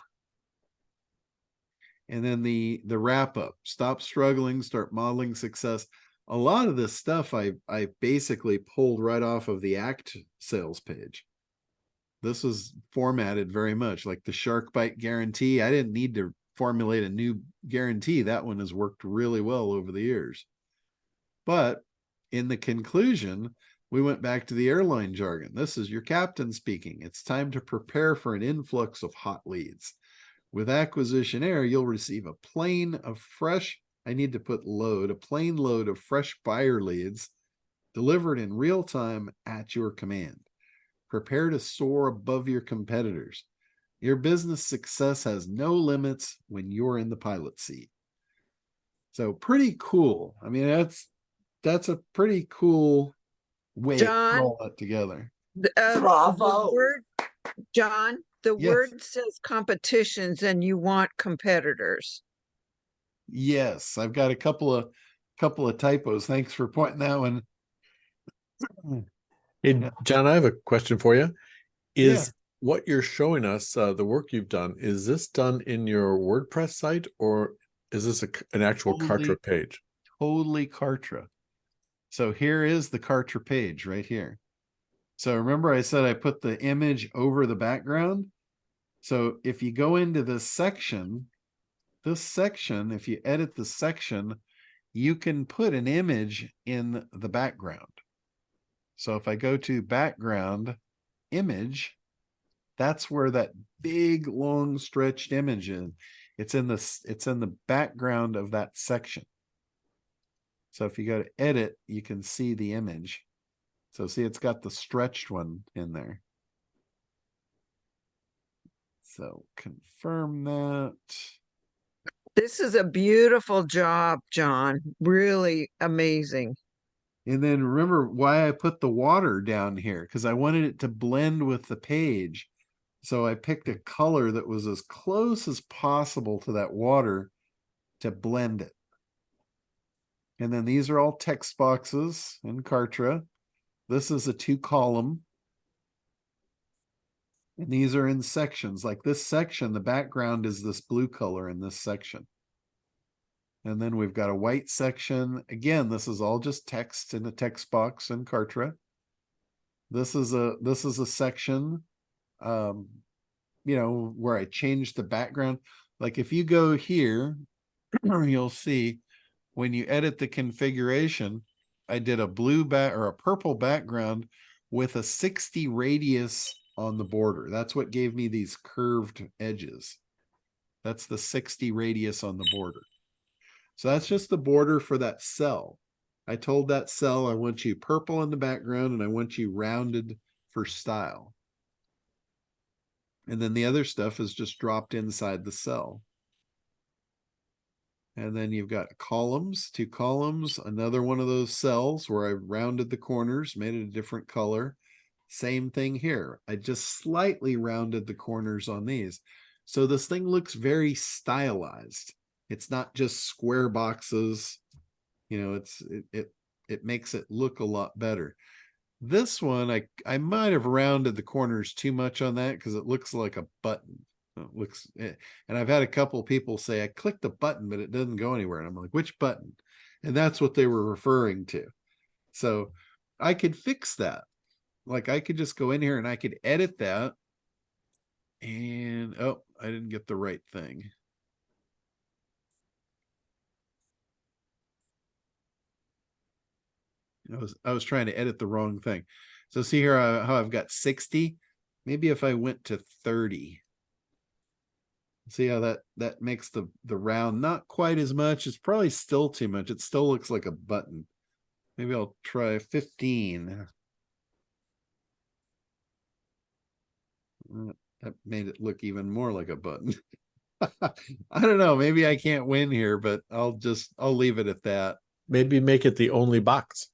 and then the wrap up. Stop struggling, start modeling success. A lot of this stuff I basically pulled right off of the ACT sales page. This was formatted very much like the shark bite guarantee. I didn't need to formulate a new guarantee. That one has worked really well over the years. But in the conclusion, we went back to the airline jargon. This is your captain speaking. It's time to prepare for an influx of hot leads. With Acquisitionaire, you'll receive a plane of fresh, I need to put load, a plane load of fresh buyer leads delivered in real time at your command. Prepare to soar above your competitors. Your business success has no limits when you're in the pilot seat. So pretty cool. I mean, that's a pretty cool way to John? put all that together. Bravo. John, the Yes. word says competitions and you want competitors. Yes, I've got a couple of typos. Thanks for pointing that one. Hey, Yeah. John, I have a question for you. Is Yeah. what you're showing us, the work you've done, is this done in your WordPress site, or is this an actual Totally. Kartra page? Totally Kartra. So here is the Kartra page right here. So remember I said I put the image over the background. So if you go into this section, if you edit the section, you can put an image in the background. So if I go to background image, that's where that big long stretched image is. It's in the background of that section. So if you go to edit, you can see the image. So see, it's got the stretched one in there. So confirm that. This is a beautiful job, John. Really amazing. And then remember why I put the water down here, because I wanted it to blend with the page. So I picked a color that was as close as possible to that water to blend it. And then these are all text boxes in Kartra. This is a 2-column. And these are in sections. Like this section, the background is this blue color in this section. And then we've got a white section. Again, this is all just text in a text box in Kartra. This is a section you know, where I changed the background. Like if you go here, you'll see when you edit the configuration, I did a blue back or a purple background with a 60 radius on the border. That's what gave me these curved edges. That's the 60 radius on the border. So that's just the border for that cell. I told that cell, I want you purple in the background and I want you rounded for style. And then the other stuff is just dropped inside the cell. And then you've got columns, 2 columns, another one of those cells where I rounded the corners, made it a different color. Same thing here. I just slightly rounded the corners on these. So this thing looks very stylized. It's not just square boxes. You know, it makes it look a lot better. This one, I might have rounded the corners too much on that because it looks like a button. It looks, and I've had a couple people say I clicked the button, but it doesn't go anywhere. And I'm like, which button? And that's what they were referring to. So I could fix that. Like I could just go in here and I could edit that. And oh, I didn't get the right thing. I was trying to edit the wrong thing. So see here how I've got 60. Maybe if I went to 30. See how that makes the round not quite as much. It's probably still too much. It still looks like a button. Maybe I'll try 15. That made it look even more like a button. I don't know. Maybe I can't win here, but I'll leave it at that. Maybe make it the only box,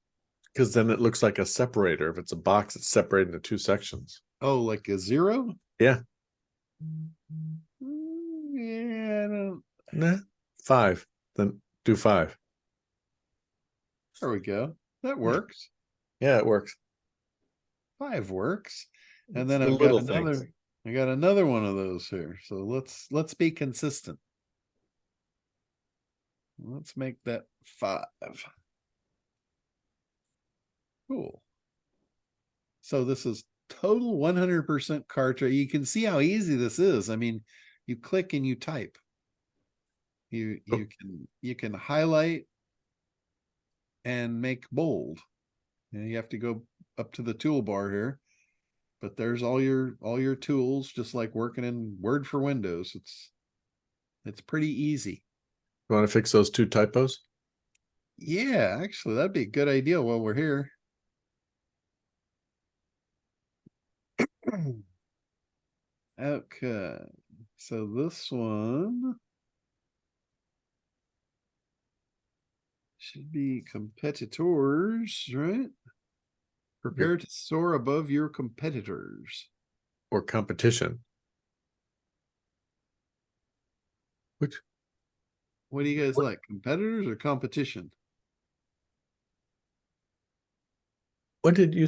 because then it looks like a separator. If it's a box, it's separated into 2 sections. Oh, like a 0? Yeah. Yeah, I don't. Nah, 5. Then do 5. There we go. That works. Yeah, it works. 5 works. And It's then the I've got little another. things. I got another one of those here. So let's be consistent. Let's make that 5. Cool. So this is total 100% Kartra. You can see how easy this is. I mean, you click and you type. You can highlight and make bold. And you have to go up to the toolbar here. But there's all your tools, just like working in Word for Windows. It's pretty easy. You want to fix those 2 typos? Yeah, actually, that'd be a good idea while we're here. Okay, so this one should be competitors, right? Prepare to soar above your competitors. Or competition? Which? What do you guys like, competitors or competition? What did you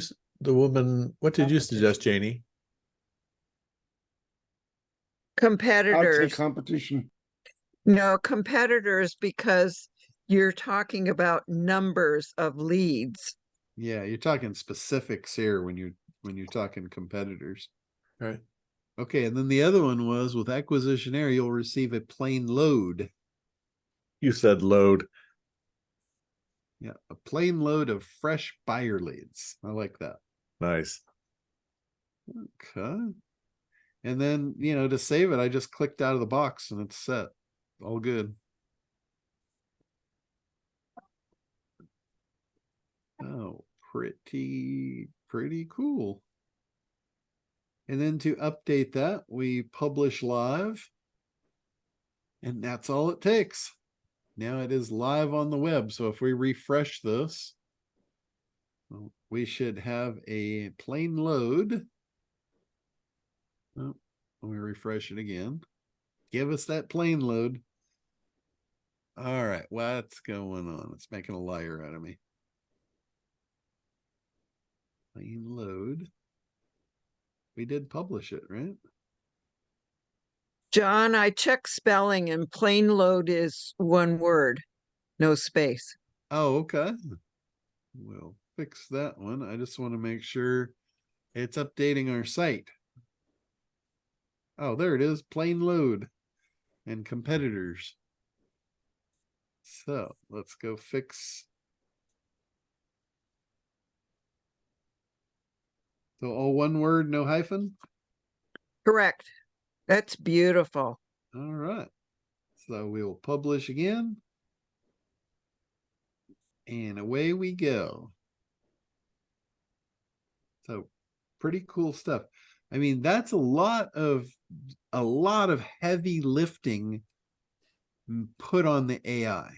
suggest, Janie? I'd say Competitors. competition. No, competitors, because you're talking about numbers of leads. Yeah, you're talking specifics here when you're talking competitors. Right. Okay, and then the other one was with acquisitionnaire, you'll receive a plain load. You said load. Yeah, a plain load of fresh buyer leads. I like that. Nice. Okay. And then, to save it, I just clicked out of the box and it's set. All good. Oh, pretty cool. And then to update that, we publish live. And that's all it takes. Now it is live on the web. So if we refresh this, we should have a plain load. Oh, let me refresh it again. Give us that plain load. All right, what's going on? It's making a liar out of me. Plain load. We did publish it, right? John, I checked spelling and plain load is 1 word, no space. Oh, okay. We'll fix that one. I just want to make sure it's updating our site. Oh, there it is. Plain load and competitors. So let's go fix. So all one word, no hyphen. Correct. That's beautiful. All right. So we will publish again. And away we go. So pretty cool stuff. I mean, that's a lot of heavy lifting put on the AI.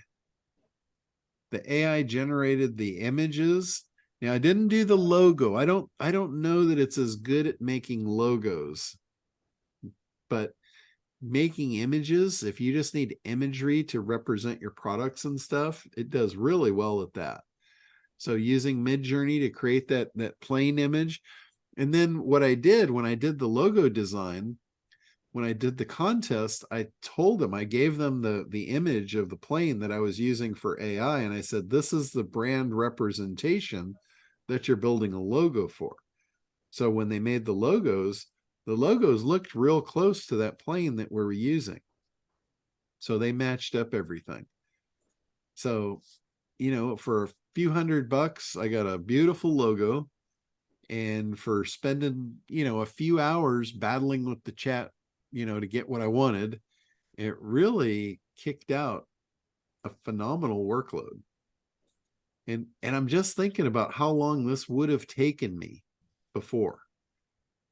The AI generated the images. Now I didn't do the logo. I don't know that it's as good at making logos, but making images, if you just need imagery to represent your products and stuff, it does really well at that. So using Midjourney to create that plain image. And then what I did when I did the logo design, when I did the contest, I told them, I gave them the image of the plane that I was using for AI. And I said, this is the brand representation that you're building a logo for. So when they made the logos looked real close to that plane that we were using. So they matched up everything. So, you know, for a few $100, I got a beautiful logo. And for spending, you know, a few hours battling with the chat, you know, to get what I wanted, it really kicked out a phenomenal workload. And I'm just thinking about how long this would have taken me before.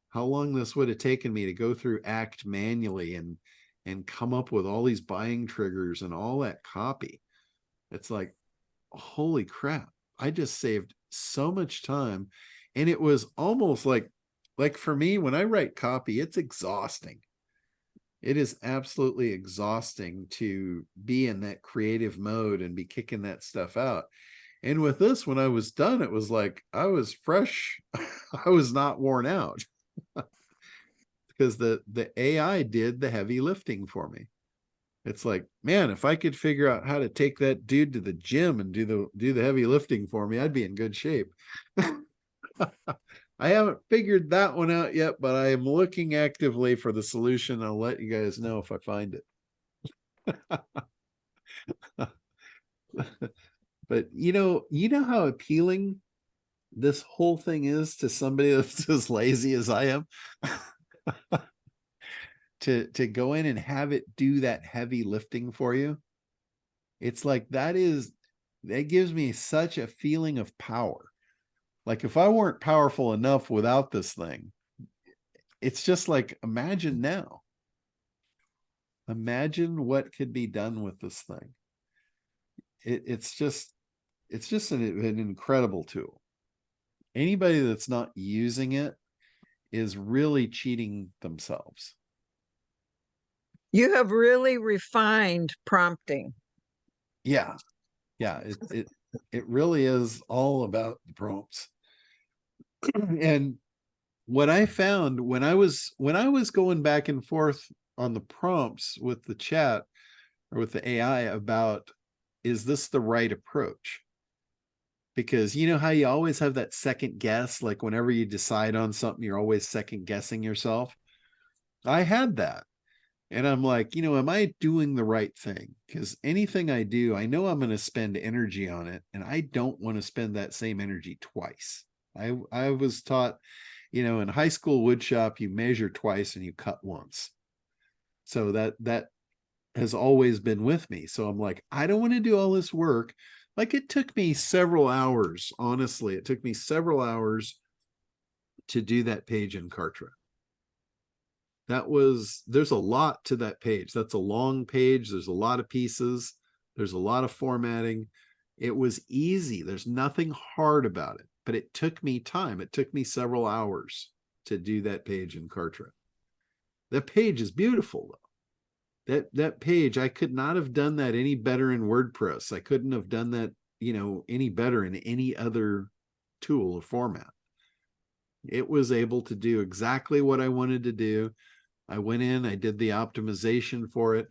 How long this would have taken me to go through ACT manually and come up with all these buying triggers and all that copy. It's like, holy crap, I just saved so much time. And it was almost like for me, when I write copy, it's exhausting. It is absolutely exhausting to be in that creative mode and be kicking that stuff out. And with this, when I was done, it was like I was fresh. I was not worn out because the AI did the heavy lifting for me. It's like, man, if I could figure out how to take that dude to the gym and do the heavy lifting for me, I'd be in good shape. I haven't figured that one out yet, but I am looking actively for the solution. I'll let you guys know if I find it. But you know how appealing this whole thing is to somebody that's as lazy as I am. to go in and have it do that heavy lifting for you. It's like that gives me such a feeling of power. Like if I weren't powerful enough without this thing, it's just like, imagine now. Imagine what could be done with this thing. It's just an incredible tool. Anybody that's not using it is really cheating themselves. You have really refined prompting. Yeah. It really is all about the prompts. And what I found when I was going back and forth on the prompts with the chat or with the AI about, is this the right approach? Because you know how you always have that second guess, like whenever you decide on something, you're always second guessing yourself. I had that. And I'm like, am I doing the right thing? Because anything I do, I know I'm going to spend energy on it. And I don't want to spend that same energy twice. I was taught, in high school woodshop, you measure twice and you cut once. So that has always been with me. So I'm like, I don't want to do all this work. Like it took me several hours, honestly, it took me several hours to do that page in Kartra. There's a lot to that page. That's a long page. There's a lot of pieces. There's a lot of formatting. It was easy. There's nothing hard about it, but it took me time. It took me several hours to do that page in Kartra. That page is beautiful though. That page, I could not have done that any better in WordPress. I couldn't have done that, any better in any other tool or format. It was able to do exactly what I wanted to do. I went in, I did the optimization for it.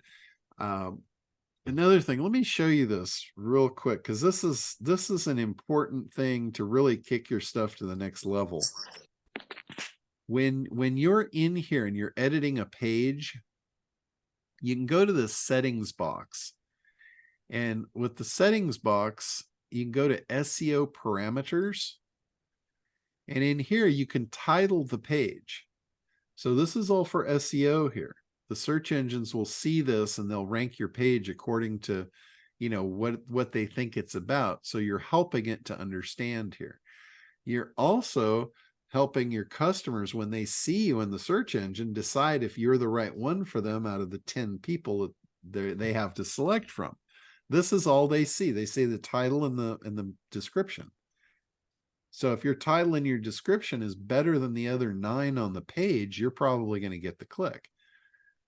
Another thing, let me show you this real quick, because this is an important thing to really kick your stuff to the next level. when you're in here and you're editing a page, you can go to the settings box. And with the settings box, you can go to SEO parameters. And in here, you can title the page. So this is all for SEO here. The search engines will see this and they'll rank your page according to, you know, what they think it's about. So you're helping it to understand here. You're also helping your customers, when they see you in the search engine, decide if you're the right one for them out of the 10 people that they have to select from. This is all they see. They see the title and the description. So if your title and your description is better than the other 9 on the page, you're probably going to get the click.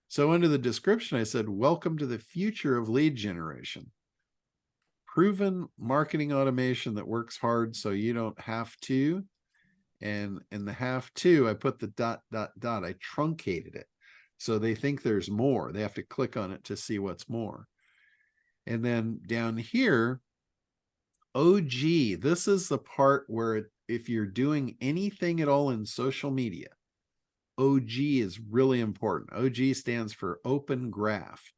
So under the description, I said, welcome to the future of lead generation. Proven marketing automation that works hard so you don't have to. And in the have to, I put the ... I truncated it. So they think there's more. They have to click on it to see what's more. And then down here, OG, this is the part where if you're doing anything at all in social media, OG is really important. OG stands for Open Graph.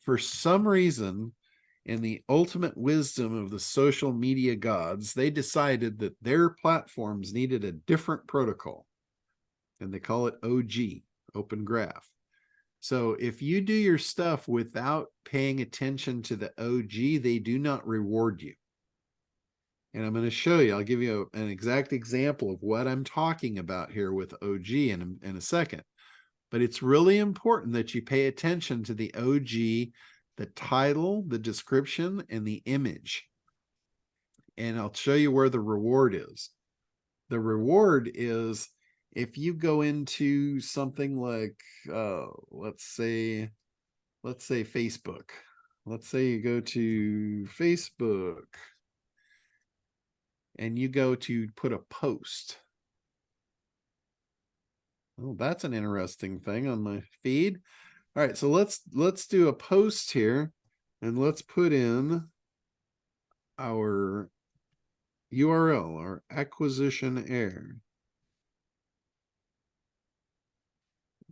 For some reason, in the ultimate wisdom of the social media gods, they decided that their platforms needed a different protocol. And they call it OG, Open Graph. So if you do your stuff without paying attention to the OG, they do not reward you. And I'm going to show you, I'll give you an exact example of what I'm talking about here with OG in a second. But it's really important that you pay attention to the OG, the title, the description, and the image. And I'll show you where the reward is. The reward is if you go into something like, let's say Facebook. Let's say you go to Facebook and you go to put a post. Oh, that's an interesting thing on my feed. All right, so let's do a post here and let's put in our URL, our acquisition air.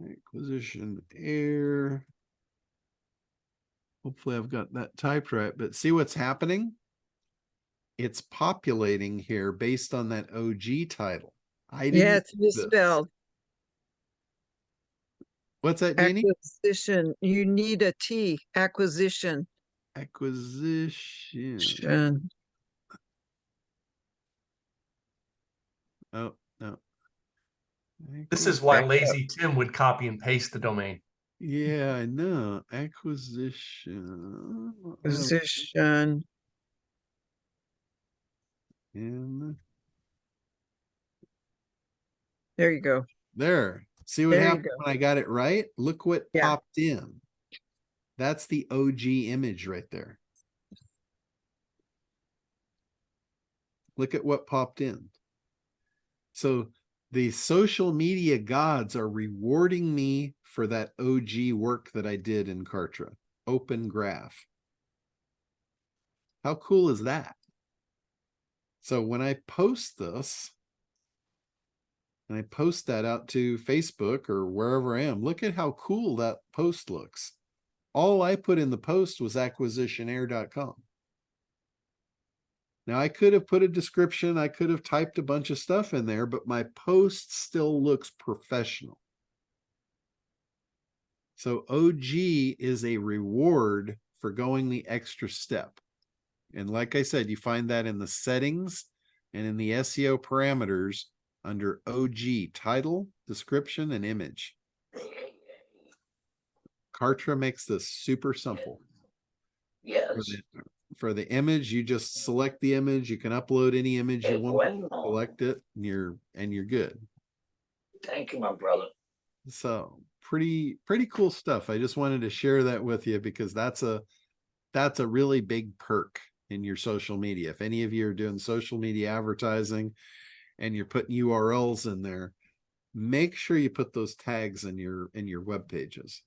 Acquisition air. Hopefully I've got that typed right, but see what's happening? It's populating here based on that OG title. I didn't. Yeah, it's misspelled. What's that, Jeannie? Acquisition. You need a T. Acquisition. Acquisition. Oh, no. This is why Lazy Tim would copy and paste the domain. Yeah, I know. Acquisition. Acquisition. In There you go. there. See what There you happened go. when I got it right? Look what Yeah. popped in. That's the OG image right there. Look at what popped in. So the social media gods are rewarding me for that OG work that I did in Kartra. Open Graph. How cool is that? So when I post this, and I post that out to Facebook or wherever I am, look at how cool that post looks. All I put in the post was acquisitionair.com. Now I could have put a description, I could have typed a bunch of stuff in there, but my post still looks professional. So OG is a reward for going the extra step. And like I said, you find that in the settings and in the SEO parameters under OG, title, description, and image. Kartra makes this super simple. Yes. For the image, you just select the image. You can upload any image you want, Well, select it, and you're good. thank you, my brother. So pretty cool stuff. I just wanted to share that with you because that's a really big perk in your social media. If any of you are doing social media advertising and you're putting URLs in there, make sure you put those tags in your web pages.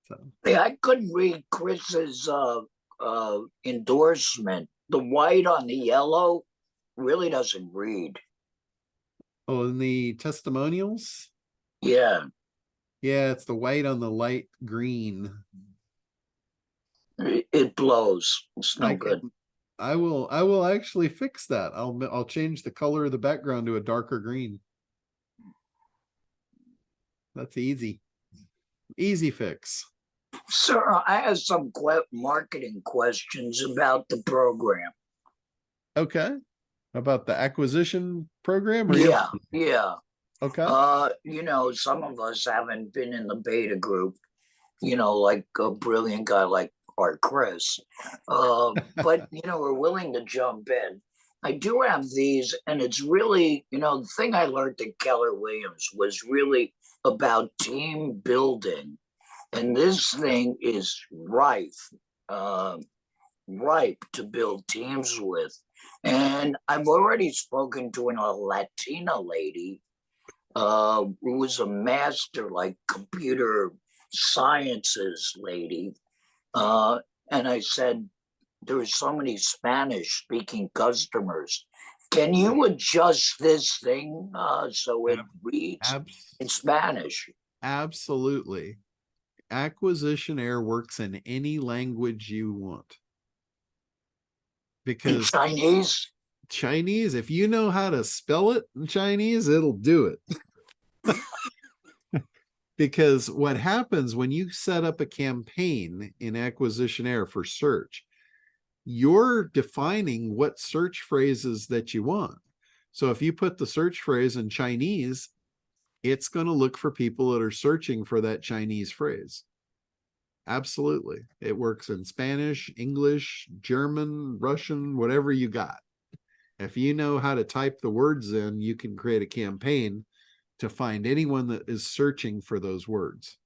So Yeah, I couldn't read Chris's endorsement. The white on the yellow really doesn't read. Oh, and the testimonials? Yeah, Yeah, it's the white on the light green. it blows. It's no I good. can, I will actually fix that. I'll change the color of the background to a darker green. That's easy. Easy fix. Sir, I have some marketing questions about the program. Okay. About the acquisition program or Yeah, yeah. okay. You know, some of us haven't been in the beta group, you know, like a brilliant guy like Art Chris. But you know, we're willing to jump in. I do have these, and it's really, you know, the thing I learned at Keller Williams was really about team building. And this thing is rife, ripe to build teams with. And I've already spoken to a Latina lady who was a master, like computer sciences lady. And I said, there's so many Spanish speaking customers. Can you adjust this thing so it reads in Spanish? Absolutely. Acquisition Air works in any language you want. In Because Chinese? if you know how to spell it in Chinese, it'll do it. Because what happens when you set up a campaign in Acquisition Air for search, you're defining what search phrases that you want. So if you put the search phrase in Chinese, it's going to look for people that are searching for that Chinese phrase. Absolutely. It works in Spanish, English, German, Russian, whatever you got. If you know how to type the words in, you can create a campaign to find anyone that is searching for those words.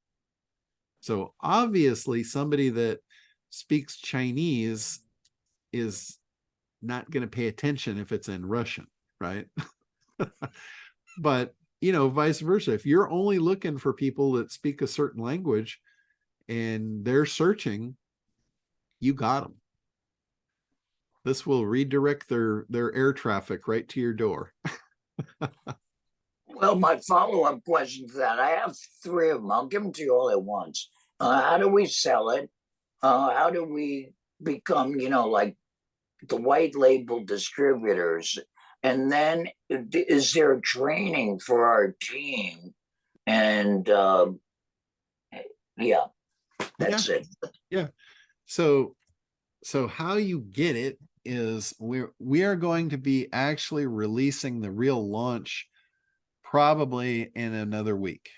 So obviously somebody that speaks Chinese is not going to pay attention if it's in Russian, right? But, you know, vice versa. If you're only looking for people that speak a certain language and they're searching, you got them. This will redirect their air traffic right to your door. Well, my follow-up question to that, I have three of them. I'll give them to you all at once. How do we sell it? How do we become, you know, like the white label distributors? And then is there training for our team? And yeah, that's it. Yeah. So how you get it is we are going to be actually releasing the real launch probably in another week.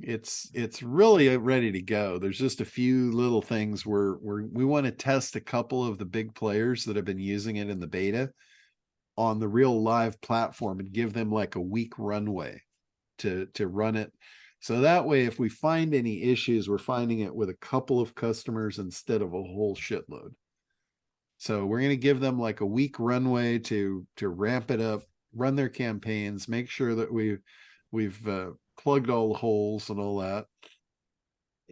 It's really ready to go. There's just a few little things where we want to test a couple of the big players that have been using it in the beta on the real live platform and give them like a week runway to run it. So that way, if we find any issues, we're finding it with a couple of customers instead of a whole shitload. So we're going to give them like a week runway to ramp it up, run their campaigns, make sure that we've plugged all the holes and all that,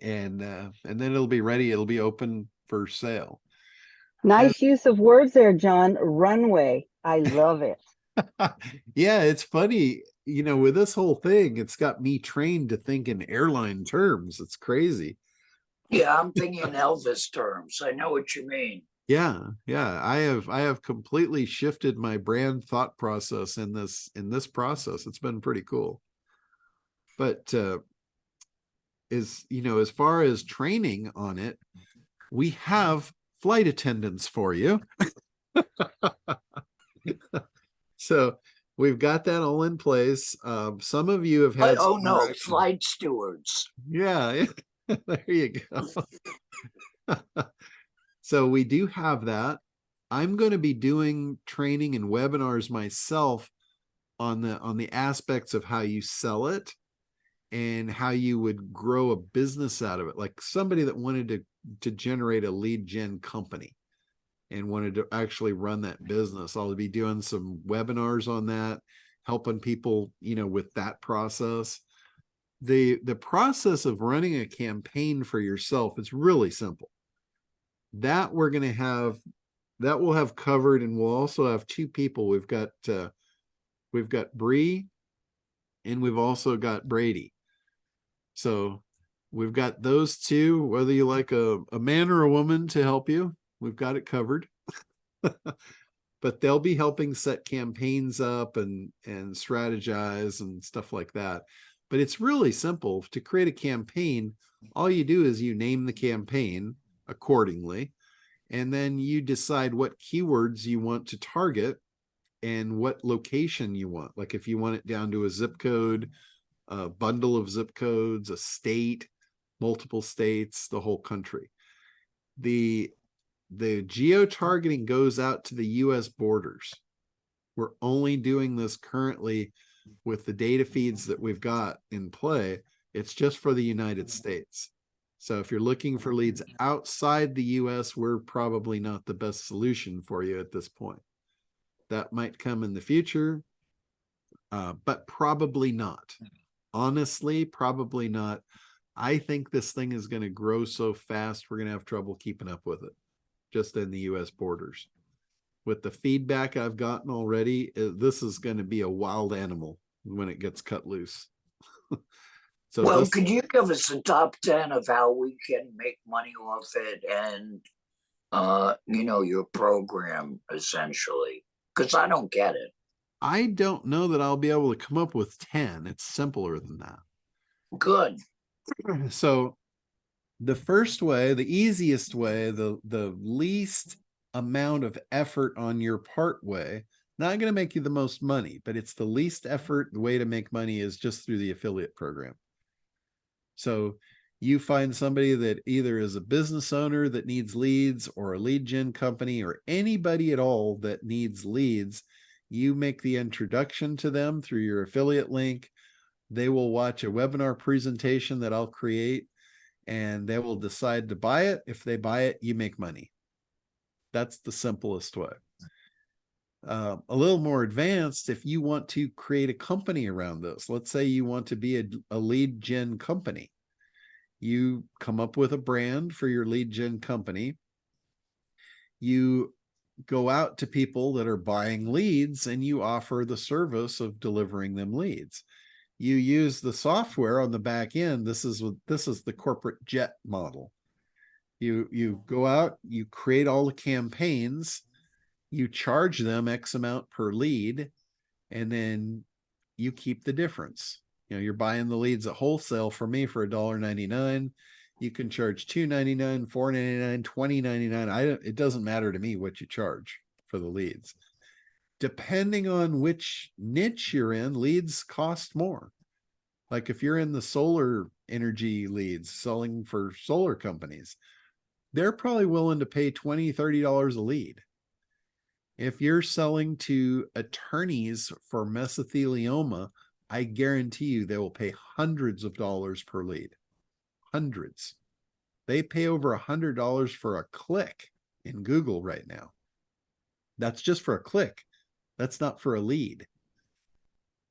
and then it'll be ready. It'll be open for sale. Nice use of words there, John. Runway. I love it. Yeah, it's funny. You know, with this whole thing, it's got me trained to think in airline terms. It's crazy. Yeah, I'm thinking Elvis terms. I know what you mean. Yeah. I have completely shifted my brand thought process in this process. It's been pretty cool. But as far as training on it, we have flight attendants for you. So we've got that all in place. Some of you have had flight stewards. Yeah, there you go. So we do have that. I'm going to be doing training and webinars myself on the aspects of how you sell it and how you would grow a business out of it. Like somebody that wanted to generate a lead gen company and wanted to actually run that business. I'll be doing some webinars on that, helping people, with that process. The process of running a campaign for yourself is really simple. That we'll have covered, and we'll also have two people. We've got we've got Bree, and we've also got Brady. So we've got those two, whether you like a man or a woman to help you, we've got it covered. But they'll be helping set campaigns up and strategize and stuff like that. But it's really simple. To create a campaign, all you do is you name the campaign accordingly, and then you decide what keywords you want to target and what location you want. Like if you want it down to a zip code, a bundle of zip codes, a state, multiple states, the whole country. The geo-targeting goes out to the US borders. We're only doing this currently with the data feeds that we've got in play. It's just for the United States. So if you're looking for leads outside the US, we're probably not the best solution for you at this point. That might come in the future, but probably not. Honestly, probably not. I think this thing is going to grow so fast, we're going to have trouble keeping up with it, just in the US borders. With the feedback I've gotten already, this is going to be a wild animal when it gets cut loose. So well, could you give us a top 10 of how we can make money off it and, you know, your program essentially? Because I don't get it. I don't know that I'll be able to come up with 10. It's simpler than that. Good. So the first way, the easiest way, the least amount of effort on your part way, not going to make you the most money, but it's the least effort. The way to make money is just through the affiliate program. So you find somebody that either is a business owner that needs leads, or a lead gen company, or anybody at all that needs leads. You make the introduction to them through your affiliate link. They will watch a webinar presentation that I'll create, and they will decide to buy it. If they buy it, you make money. That's the simplest way. A little more advanced, if you want to create a company around this, let's say you want to be a lead gen company. You come up with a brand for your lead gen company. You go out to people that are buying leads, and you offer the service of delivering them leads. You use the software on the back end. This is the corporate jet model. You go out, you create all the campaigns, you charge them X amount per lead, and then you keep the difference. You know, you're buying the leads at wholesale from me for $1.99. You can charge $2.99, $4.99, $20.99. It doesn't matter to me what you charge for the leads. Depending on which niche you're in, leads cost more. Like if you're in the solar energy leads, selling for solar companies, they're probably willing to pay $20, $30 a lead. If you're selling to attorneys for mesothelioma, I guarantee you they will pay hundreds of dollars per lead. Hundreds. They pay over $100 for a click in Google right now. That's just for a click. That's not for a lead.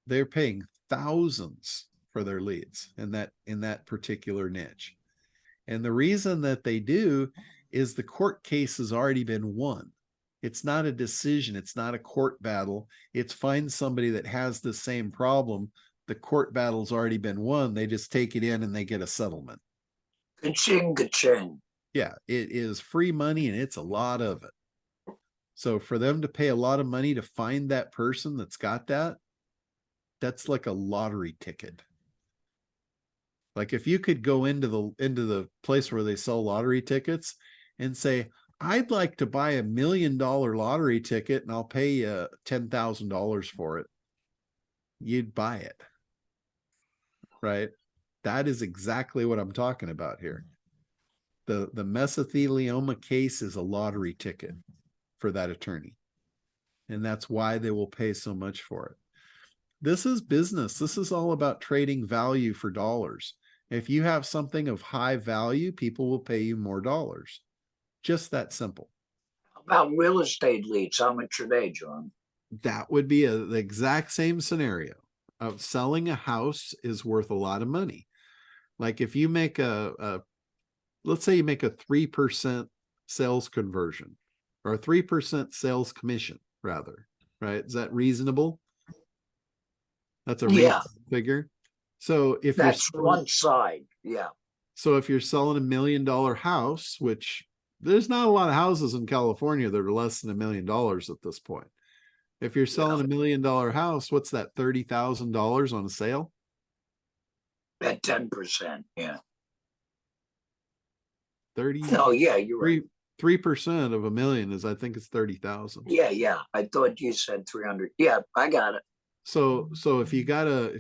They're paying thousands for their leads in that particular niche. And the reason that they do is the court case has already been won. It's not a decision. It's not a court battle. It's find somebody that has the same problem. The court battle's already been won. They just take it in and they get a settlement. Ka-ching, ka-ching. Yeah, it is free money, and it's a lot of it. So for them to pay a lot of money to find that person that's got that, that's like a lottery ticket. Like if you could go into the place where they sell lottery tickets and say, I'd like to buy $1 million lottery ticket and I'll pay you $10,000 for it, you'd buy it, right? That is exactly what I'm talking about here. The mesothelioma case is a lottery ticket for that attorney. And that's why they will pay so much for it. This is business. This is all about trading value for dollars. If you have something of high value, people will pay you more dollars. Just that simple. How about real estate leads? How much are they, John? That would be the exact same scenario of selling a house is worth a lot of money. Like if you make let's say you make a 3% sales conversion, or a 3% sales commission rather, right? Is that reasonable? That's a Yeah. retail figure. So if That's you're one side. Yeah. so if you're selling $1 million house, which there's not a lot of houses in California that are less than $1 million at this point. If you're selling $1 million house, what's that? $30,000 on a sale? At 10%. Yeah. 30. Oh, yeah, you're right. 3% of $1 million is, I think it's 30,000. Yeah, yeah. I thought you said 300. Yeah, I got it. So if you got a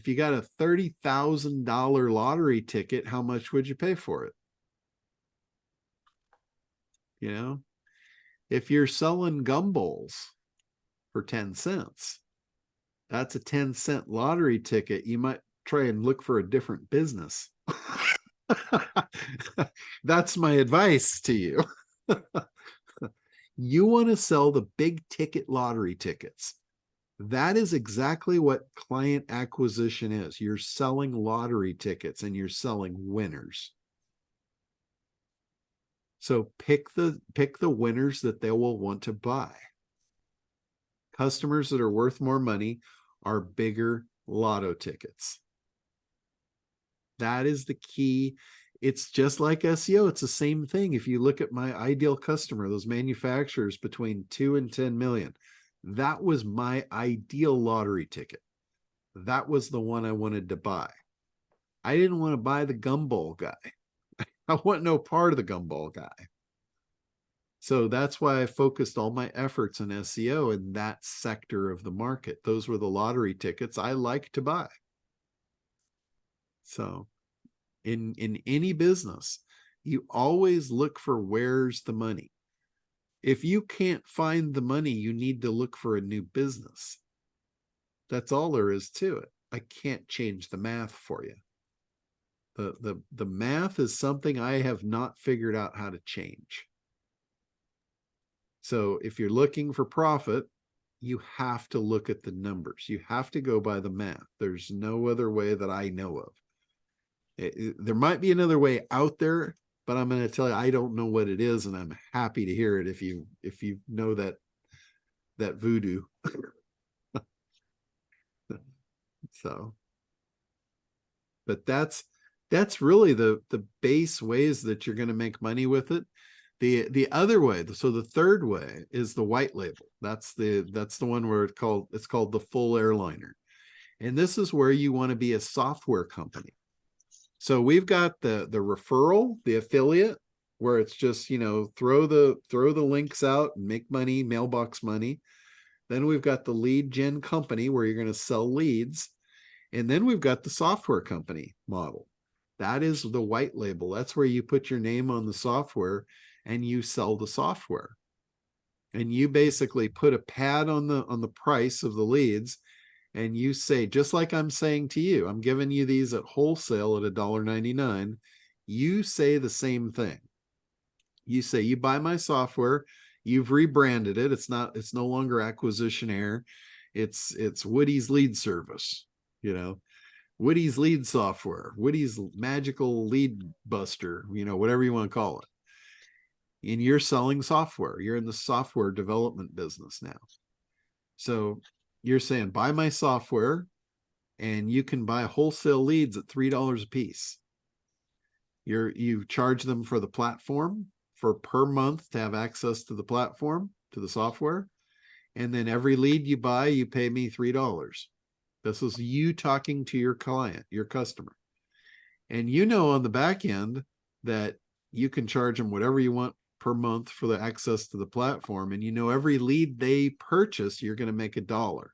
$30,000 lottery ticket, how much would you pay for it? You know, if you're selling gumballs for 10 cents, that's a 10-cent lottery ticket. You might try and look for a different business. That's my advice to you. You want to sell the big ticket lottery tickets. That is exactly what client acquisition is. You're selling lottery tickets and you're selling winners. So pick the winners that they will want to buy. Customers that are worth more money are bigger lotto tickets. That is the key. It's just like SEO. It's the same thing. If you look at my ideal customer, those manufacturers between 2 and 10 million, that was my ideal lottery ticket. That was the one I wanted to buy. I didn't want to buy the gumball guy. I want no part of the gumball guy. So that's why I focused all my efforts in SEO in that sector of the market. Those were the lottery tickets I like to buy. So in any business, you always look for where's the money. If you can't find the money, you need to look for a new business. That's all there is to it. I can't change the math for you. The math is something I have not figured out how to change. So if you're looking for profit, you have to look at the numbers. You have to go by the math. There's no other way that I know of. There might be another way out there, but I'm going to tell you, I don't know what it is, and I'm happy to hear it if you know that voodoo. So, but that's really the base ways that you're going to make money with it. The other way, so the third way is the white label. That's the one where it's called the full airliner. And this is where you want to be a software company. So we've got the referral, the affiliate, where it's just, throw the links out and make money, mailbox money. Then we've got the lead gen company where you're going to sell leads. And then we've got the software company model. That is the white label. That's where you put your name on the software and you sell the software. And you basically put a pad on the price of the leads. And you say, just like I'm saying to you, I'm giving you these at wholesale at $1.99. You say the same thing. You say, you buy my software, you've rebranded it. It's no longer Acquisition Air. It's Woody's Lead Service, Woody's Lead Software, Woody's Magical Lead Buster, whatever you want to call it. And you're selling software. You're in the software development business now. So you're saying, buy my software and you can buy wholesale leads at $3 a piece. You charge them for the platform for per month to have access to the platform, to the software. And then every lead you buy, you pay me $3. This is you talking to your client, your customer. And on the back end that you can charge them whatever you want per month for the access to the platform. And every lead they purchase, you're going to make $1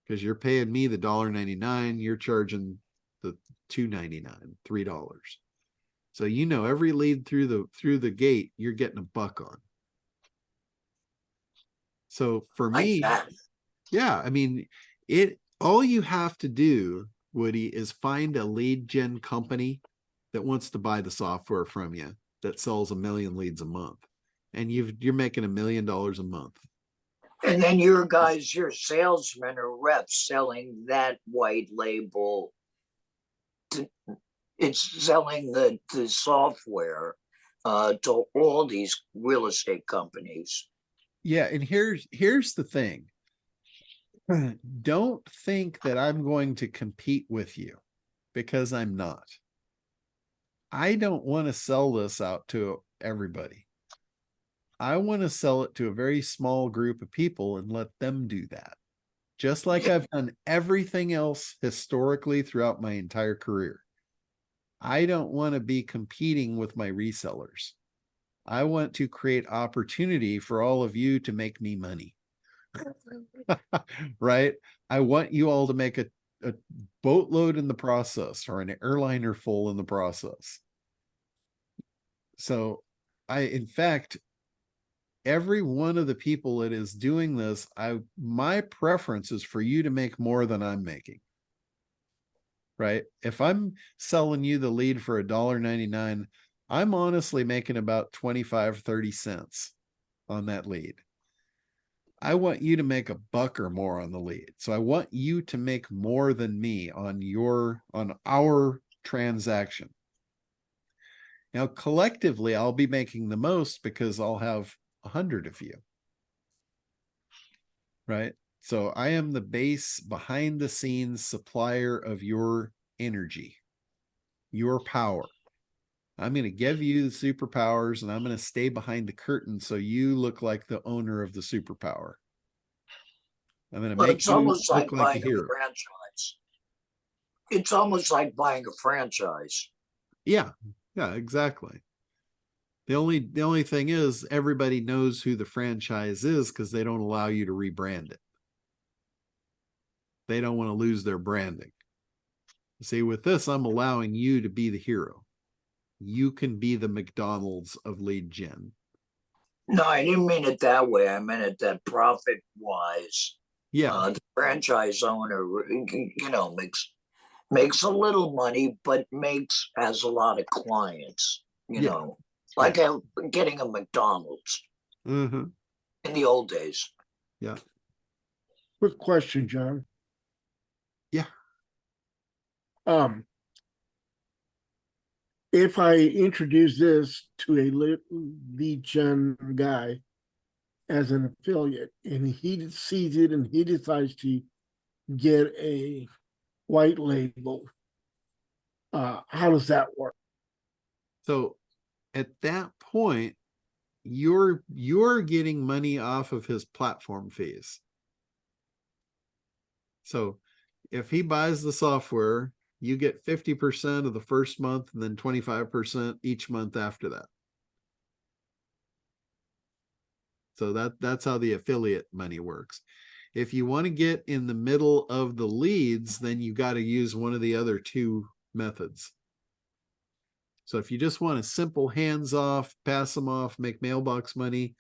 because you're paying me the $1.99. You're charging the $2.99, $3. So every lead through the gate, you're getting $1 on. So for me, yeah, I mean, all you have to do, Woody, is find a lead gen company that wants to buy the software from you that sells 1 million leads a month, and you're making $1 million a month. And then your salesmen or reps selling that white label. It's selling the software to all these real estate companies. Yeah, and here's the thing. don't think that I'm going to compete with you, because I'm not. I don't want to sell this out to everybody. I want to sell it to a very small group of people and let them do that. Just like I've done everything else historically throughout my entire career. I don't want to be competing with my resellers. I want to create opportunity for all of you to make me money. Right? I want you all to make a boatload in the process, or an airliner full in the process. So in fact, every one of the people that is doing this, my preference is for you to make more than I'm making. Right? If I'm selling you the lead for $1.99, I'm honestly making about 25, 30 cents on that lead. I want you to make $1 or more on the lead. So I want you to make more than me on our transaction. Now, collectively, I'll be making the most because I'll have 100 of you. Right? So I am the base, behind the scenes supplier of your energy, your power. I'm going to give you the superpowers, and I'm going to stay behind the curtain so you look like the owner of the superpower. I'm going to make It's you almost like look like a buying a hero. franchise. It's almost like buying a franchise. Yeah, exactly. The only thing is, everybody knows who the franchise is because they don't allow you to rebrand it. They don't want to lose their branding. See, with this, I'm allowing you to be the hero. You can be the McDonald's of lead gen. No, I didn't mean it that way. I meant it that profit wise. Yeah. The franchise owner, makes a little money, but has a lot of clients. Like getting a McDonald's in the old days. Yeah. Quick question, John. Yeah. If I introduce this to a lead gen guy as an affiliate, and he sees it and he decides to get a white label, how does that work? So at that point, you're getting money off of his platform fees. So if he buys the software, you get 50% of the first month and then 25% each month after that. So that's how the affiliate money works. If you want to get in the middle of the leads, then you got to use one of the other two methods. So if you just want a simple hands off, pass them off, make mailbox money,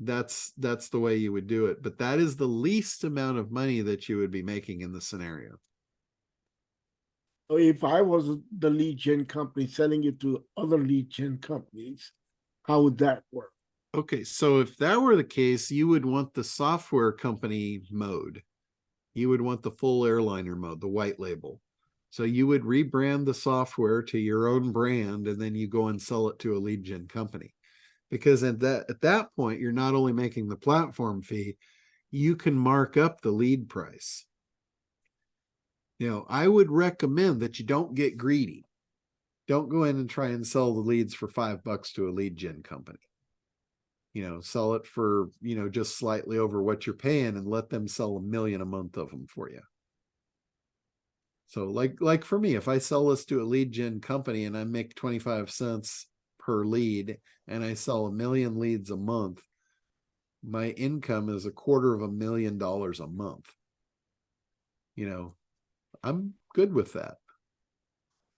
that's the way you would do it. But that is the least amount of money that you would be making in the scenario. So if I was the lead gen company selling it to other lead gen companies, how would that work? Okay, so if that were the case, you would want the software company mode. You would want the full airliner mode, the white label. So you would rebrand the software to your own brand, and then you go and sell it to a lead gen company. Because at that point, you're not only making the platform fee, you can mark up the lead price. I would recommend that you don't get greedy. Don't go in and try and sell the leads for $5 to a lead gen company. Sell it for, just slightly over what you're paying, and let them sell 1 million a month of them for you. So like for me, if I sell this to a lead gen company and I make 25 cents per lead and I sell 1 million leads a month, my income is $250,000 a month. I'm good with that.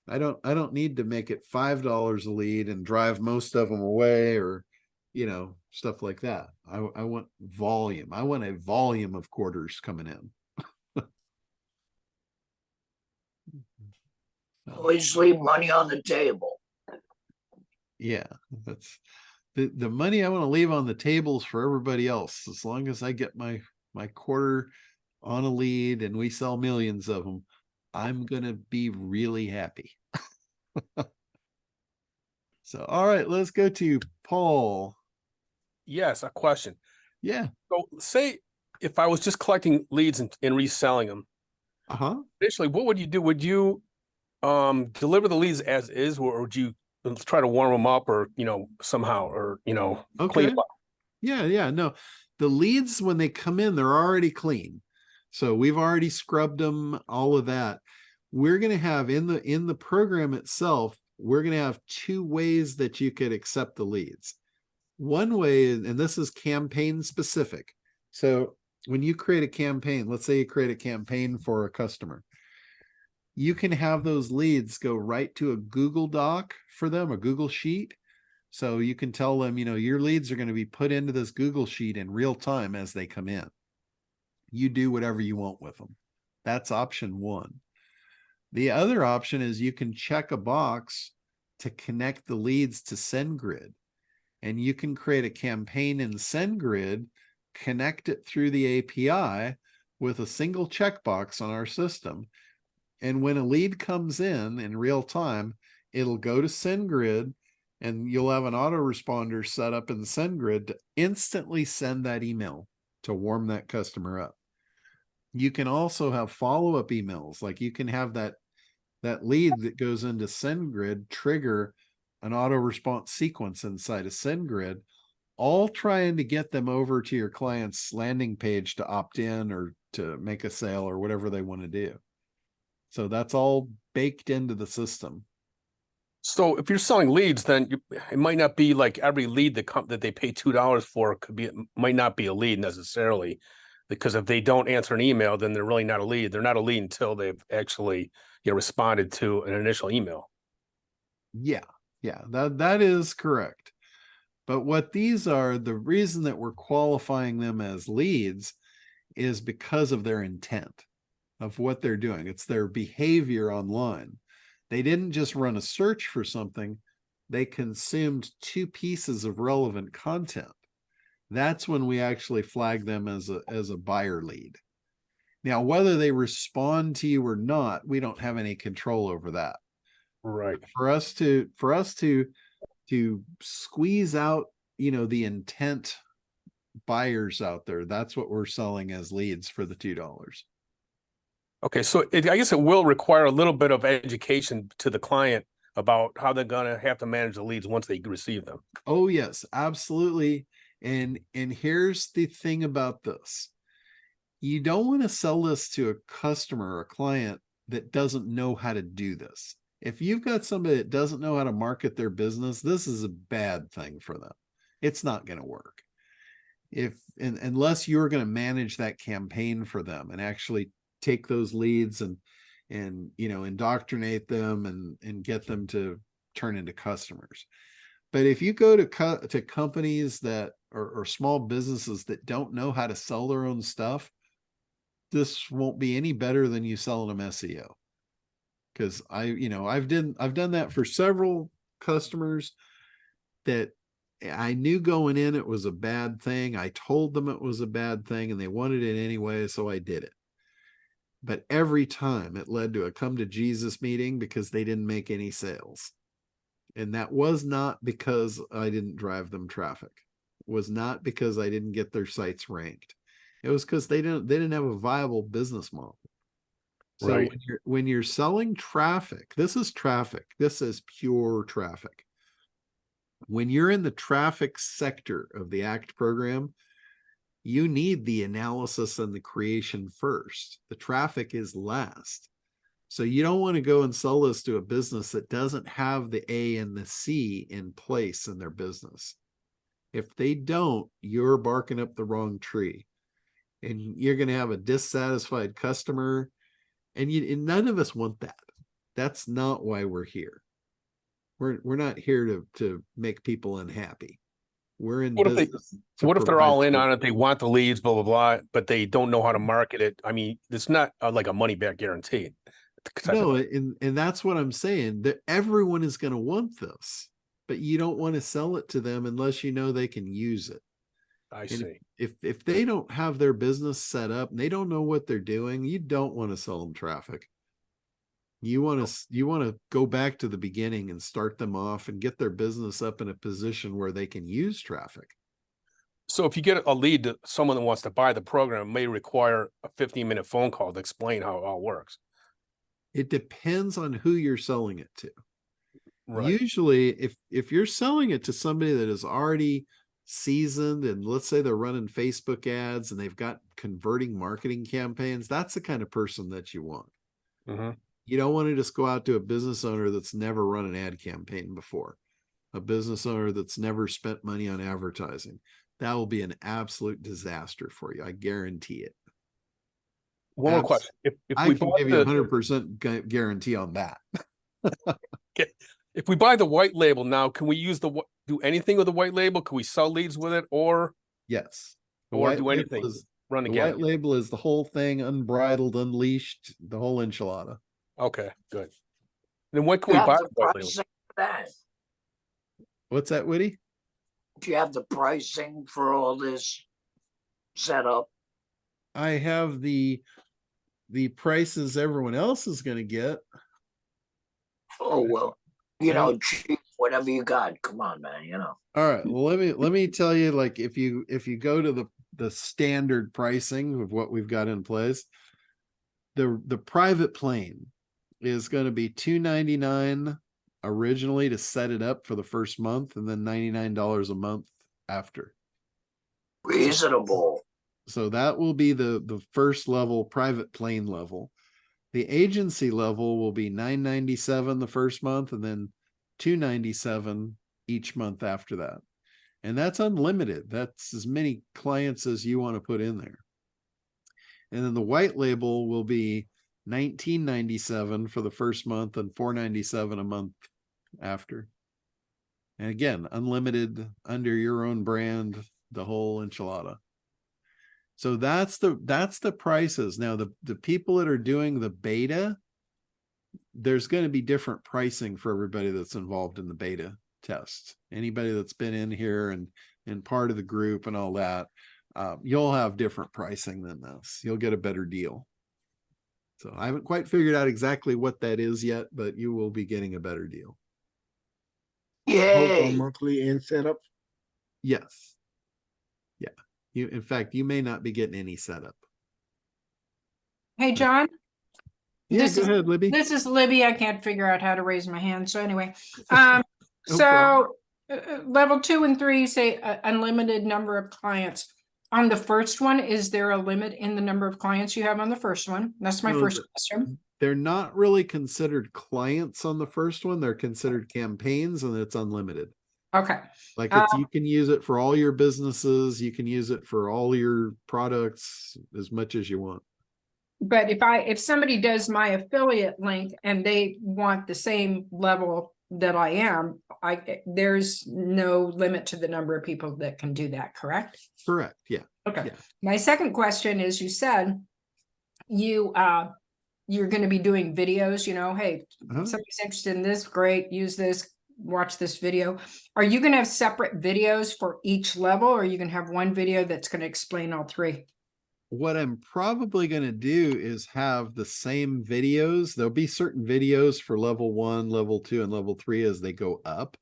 I don't need to make it $5 a lead and drive most of them away, or stuff like that. I want volume. I want a volume of quarters coming in. Always leave money on the table. Yeah, that's the money I want to leave on the tables for everybody else. As long as I get my quarter on a lead and we sell millions of them, I'm gonna be really happy. So, all right, let's go to Paul. Yes, a question. Yeah. So say if I was just collecting leads and reselling them, initially, what would you do? Would you deliver the leads as is, or would you try to warm them up, or somehow, or clean them up? Yeah. No, the leads, when they come in, they're already clean. So we've already scrubbed them, all of that. We're going to have in the program itself, we're going to have two ways that you could accept the leads. One way, and this is campaign specific. So when you create a campaign, let's say you create a campaign for a customer, you can have those leads go right to a Google Doc for them, a Google Sheet. So you can tell them, your leads are going to be put into this Google Sheet in real time as they come in. You do whatever you want with them. That's option one. The other option is you can check a box to connect the leads to SendGrid. And you can create a campaign in SendGrid, connect it through the API with a single checkbox on our system. And when a lead comes in real time, it'll go to SendGrid, and you'll have an autoresponder set up in SendGrid to instantly send that email to warm that customer up. You can also have follow-up emails. Like you can have that lead that goes into SendGrid trigger an auto response sequence inside of SendGrid, all trying to get them over to your client's landing page to opt in or to make a sale or whatever they want to do. So that's all baked into the system. So if you're selling leads, then it might not be like every lead that they pay $2 for might not be a lead necessarily, because if they don't answer an email, then they're really not a lead. They're not a lead until they've actually responded to an initial email. Yeah, that is correct. But what these are, the reason that we're qualifying them as leads is because of their intent of what they're doing. It's their behavior online. They didn't just run a search for something. They consumed 2 pieces of relevant content. That's when we actually flag them as a buyer lead. Now, whether they respond to you or not, we don't have any control over that. Right. For us to squeeze out, the intent buyers out there, that's what we're selling as leads for the $2. Okay, so I guess it will require a little bit of education to the client about how they're going to have to manage the leads once they receive them. Oh yes, absolutely. And here's the thing about this. You don't want to sell this to a customer or a client that doesn't know how to do this. If you've got somebody that doesn't know how to market their business, this is a bad thing for them. It's not going to work. Unless you're going to manage that campaign for them and actually take those leads and indoctrinate them and get them to turn into customers. But if you go to companies that or small businesses that don't know how to sell their own stuff, this won't be any better than you selling them SEO. Because I've done that for several customers that I knew going in it was a bad thing. I told them it was a bad thing and they wanted it anyway, so I did it. But every time it led to a come to Jesus meeting because they didn't make any sales. And that was not because I didn't drive them traffic. It was not because I didn't get their sites ranked. It was because they didn't have a viable business model. So right. when you're selling traffic, this is traffic. This is pure traffic. When you're in the traffic sector of the ACT program, you need the analysis and the creation first. The traffic is last. So you don't want to go and sell this to a business that doesn't have the A and the C in place in their business. If they don't, you're barking up the wrong tree. And you're going to have a dissatisfied customer. And none of us want that. That's not why we're here. We're not here to make people unhappy. We're in business. What if they're all in on it? They want the leads, blah, blah, blah, but they don't know how to market it. I mean, it's not like a money back guarantee. No, and that's what I'm saying, that everyone is going to want this, but you don't want to sell it to them unless you know they can use it. I see. If they don't have their business set up and they don't know what they're doing, you don't want to sell them traffic. You want to go back to the beginning and start them off and get their business up in a position where they can use traffic. So if you get a lead to someone that wants to buy the program, it may require a 15-minute phone call to explain how it all works. It depends on who you're selling it to. Right. Usually if you're selling it to somebody that is already seasoned, and let's say they're running Facebook ads and they've got converting marketing campaigns, that's the kind of person that you want. Mhm. You don't want to just go out to a business owner that's never run an ad campaign before, a business owner that's never spent money on advertising. That will be an absolute disaster for you. I guarantee it. One more question. If I we can bought give you the, 100% guarantee on that. if we buy the white label now, can we use do anything with the white label? Can we sell leads with it, or Yes. or do anything? Run The again. white label is the whole thing, unbridled, unleashed, the whole enchilada. Okay, good. Then when can You we have buy the the white label? pricing for that? What's that, Woody? Do you have the pricing for all this setup? I have the prices everyone else is going to get. Oh, well, cheap, whatever you got. Come on, man, All right. Well, let me tell you, like, if you go to the standard pricing of what we've got in place, the private plane is going to be $299 originally to set it up for the first month, and then $99 a month after. Reasonable. So that will be the first level, private plane level. The agency level will be $997 the first month, and then $297 each month after that. And that's unlimited. That's as many clients as you want to put in there. And then the white label will be $1997 for the first month and $497 a month after. And again, unlimited under your own brand, the whole enchilada. So that's the prices. Now the people that are doing the beta, there's going to be different pricing for everybody that's involved in the beta test. Anybody that's been in here and part of the group and all that, you'll have different pricing than this. You'll get a better deal. So I haven't quite figured out exactly what that is yet, but you will be getting a better deal. Both Yay. on monthly and setup. Yes. Yeah. In fact, you may not be getting any setup. Hey, John. Yeah, This go is- ahead, Libby. This is Libby. I can't figure out how to raise my hand. So anyway, No problem. level 2 and 3 say unlimited number of clients. On the first one, is there a limit in the number of clients you have on the first one? That's my No, first question. They're not really considered clients on the first one. They're considered campaigns, and it's unlimited. Okay. Like you can use it for all your businesses. You can use it for all your products as much as you want. But if somebody does my affiliate link and they want the same level that I am, there's no limit to the number of people that can do that, correct? Correct. Yeah. Okay. Yeah. My second question is, you said you're going to be doing videos, hey, somebody's interested in this, great, use this, watch this video. Are you going to have separate videos for each level, or are you going to have one video that's going to explain all three? What I'm probably going to do is have the same videos. There'll be certain videos for level 1, level 2, and level 3 as they go up.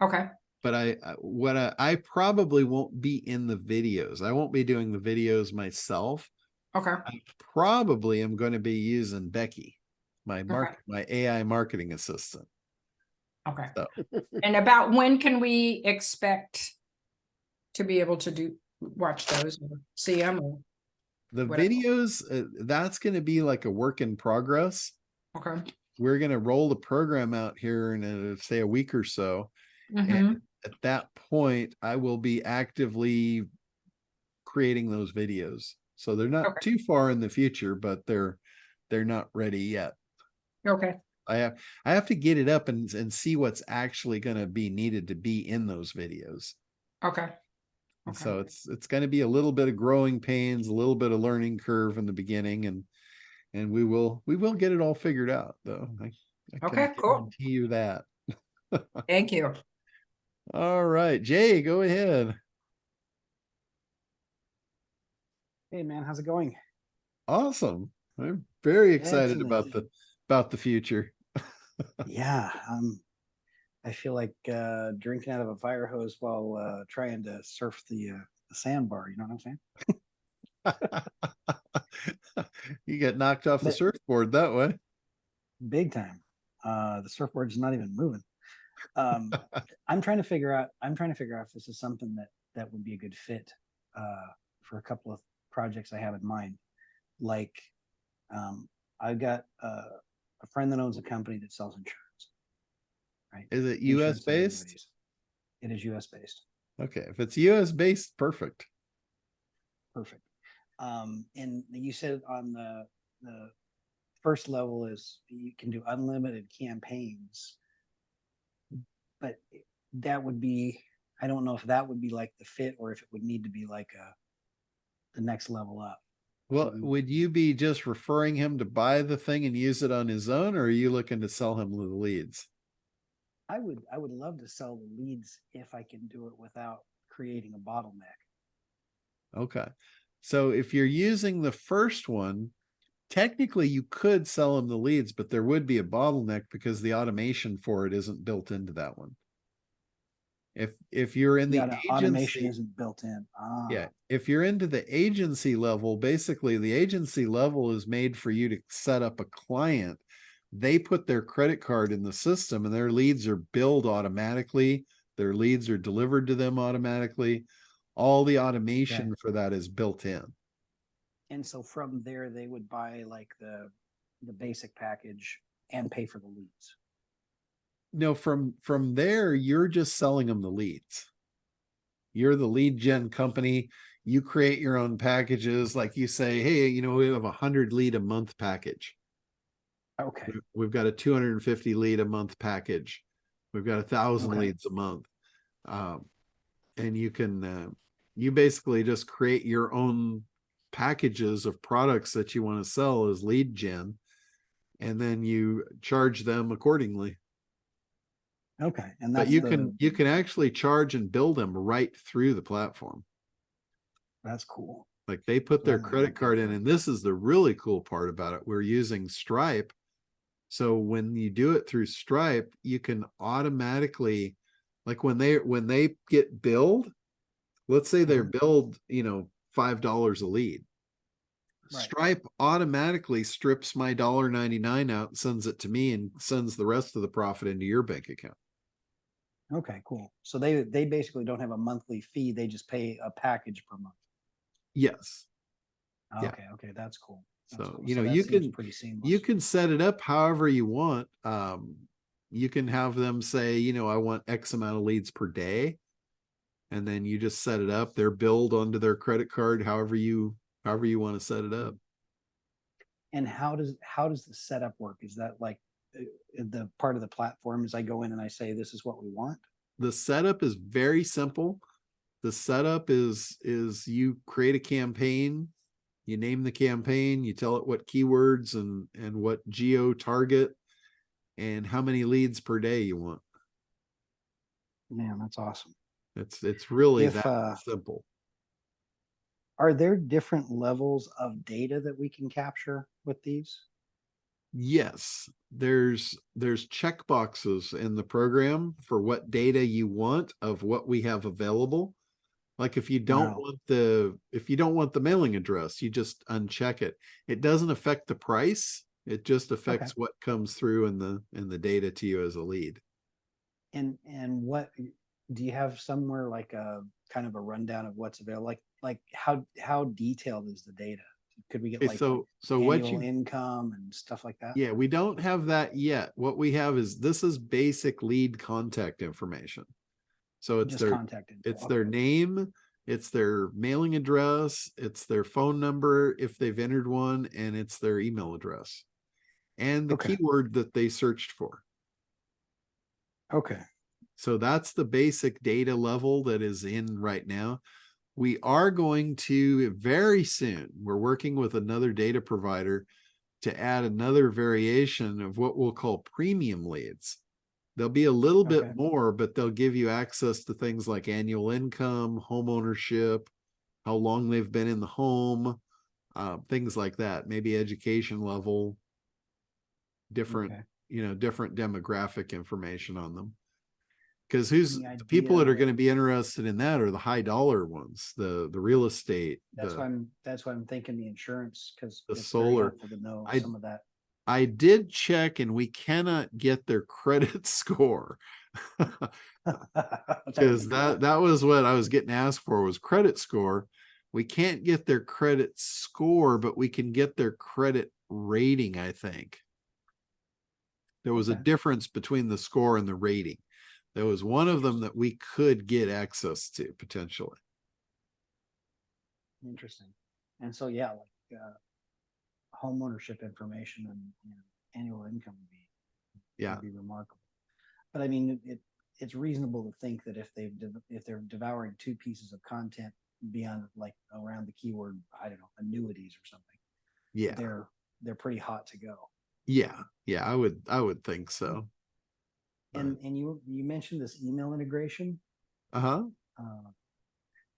Okay. But I probably won't be in the videos. I won't be doing the videos myself. Okay. I probably am going to be using Becky, my AI marketing assistant. Okay. So. And about when can we expect to be able to watch those or see them? Or the whatever. videos, that's going to be like a work in progress. Okay. We're going to roll the program out here in say a week or so. And at that point, I will be actively creating those videos. So they're not too far in the future, but they're not ready yet. Okay. I have to get it up and see what's actually going to be needed to be in those videos. Okay. So it's going to be a little bit of growing pains, a little bit of learning curve in the beginning, and we will get it all figured out, though. I can guarantee you that. Thank you. All right, Jay, go ahead. Hey man, how's it going? Awesome. I'm very excited Excellent. about the future. Yeah, I feel like drinking out of a fire hose while trying to surf the the sandbar. You know what I'm saying? You get knocked off the But- surfboard that way. Big time. The surfboard's not even moving. I'm trying to figure out if this is something that would be a good fit for a couple of projects I have in mind. Like, I've got a friend that owns a company that sells insurance. Right? Is it US Insurance and based? annuities. It is US based. Okay, if it's US based, perfect. Perfect. And you said on the first level is you can do unlimited campaigns, but that would be, I don't know if that would be like the fit or if it would need to be like the next level up. Well, would you be just referring him to buy the thing and use it on his own, or are you looking to sell him the leads? I would love to sell the leads if I can do it without creating a bottleneck. Okay. So if you're using the first one, technically you could sell him the leads, but there would be a bottleneck because the automation for it isn't built into that one. If you're in the Yeah, the automation agency, isn't built in. yeah, if you're into the agency level, basically the agency level is made for you to set up a client. They put their credit card in the system and their leads are billed automatically. Their leads are delivered to them automatically. All the automation for that is built in. And so from there, they would buy like the basic package and pay for the leads. No, from there, you're just selling them the leads. You're the lead gen company. You create your own packages. Like you say, hey, you know, we have 100 lead a month package. Okay. We've got a 250 lead a month package. We've got 1,000 Okay. leads a month. And you can, you basically just create your own packages of products that you want to sell as lead gen, and then you charge them accordingly. Okay. And But that's you can actually charge and bill them right through the platform. That's cool. Like they put their Love that. credit card in, and this is the really cool part about it. We're using Stripe. So when you do it through Stripe, you can automatically, like when they get billed, let's say they're billed, you know, $5 a lead. Right. Stripe automatically strips my $1.99 out and sends it to me and sends the rest of the profit into your bank account. Okay, cool. So they basically don't have a monthly fee. They just pay a package per month. Yes. Yeah. Okay. Okay. That's cool. That's So, cool. you So know, that you seems can, pretty seamless. you can set it up however you want. You can have them say, you know, I want X amount of leads per day. And then you just set it up. They're billed onto their credit card, however you want to set it up. And how does the setup work? Is that like the part of the platform is I go in and I say, this is what we want? The setup is very simple. The setup is you create a campaign, you name the campaign, you tell it what keywords and what geo target and how many leads per day you want. Man, that's awesome. It's really If, that simple. Are there different levels of data that we can capture with these? Yes, there's check boxes in the program for what data you want of what we have available. Like if you don't want the mailing address, you just uncheck it. It doesn't affect the price. It just affects what comes through in the data to you as a lead. And what do you have somewhere like a kind of a rundown of what's available? Like how detailed is the data? Could we get like so annual income and stuff like that? Yeah, we don't have that yet. What we have is this is basic lead contact information. So it's just contact info. It's their name, it's their mailing address, it's their phone number if they've entered one, and it's their email address and the keyword that they searched for. Okay. So that's the basic data level that is in right now. We are going to very soon, we're working with another data provider to add another variation of what we'll call premium leads. There'll be a little bit more, but they'll give you access to things like annual income, home ownership, how long they've been in the home, things like that, maybe education level, different, you know, different demographic information on them. Because who's Any the people that are idea? going to be interested in that are the high dollar ones, the real estate, That's why I'm thinking the insurance, because the it's very solar. helpful to know I- some of that. I did check and we cannot get their credit score. Because that was what I was getting asked for, was credit score. We can't get their credit score, but we can get their credit rating, I think. There was a Okay. difference between the score and the rating. There was one of them that we could get access to potentially. Interesting. And so, yeah, like home ownership information and annual income would be, Yeah. would be remarkable. But I mean, it's reasonable to think that if they're devouring 2 pieces of content beyond, like, around the keyword, I don't know, annuities or something, Yeah. they're pretty hot to go. Yeah. Yeah. I would think so. And you mentioned this email integration. Uh-huh.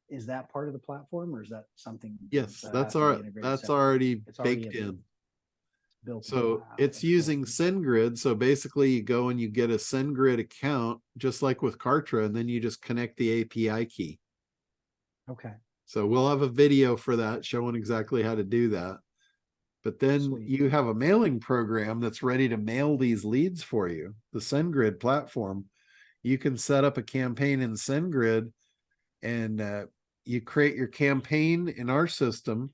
Is that part of the platform, or is that something? Yes, that that's has to be our integrated that's separately? already It's already baked in- in. built in. So Wow, it's that's cool. using SendGrid. So basically you go and you get a SendGrid account, just like with Kartra, and then you just connect the API key. Okay. So we'll have a video for that showing exactly how to do that. But then Sweet. you have a mailing program that's ready to mail these leads for you. The SendGrid platform, you can set up a campaign in SendGrid, and you create your campaign in our system.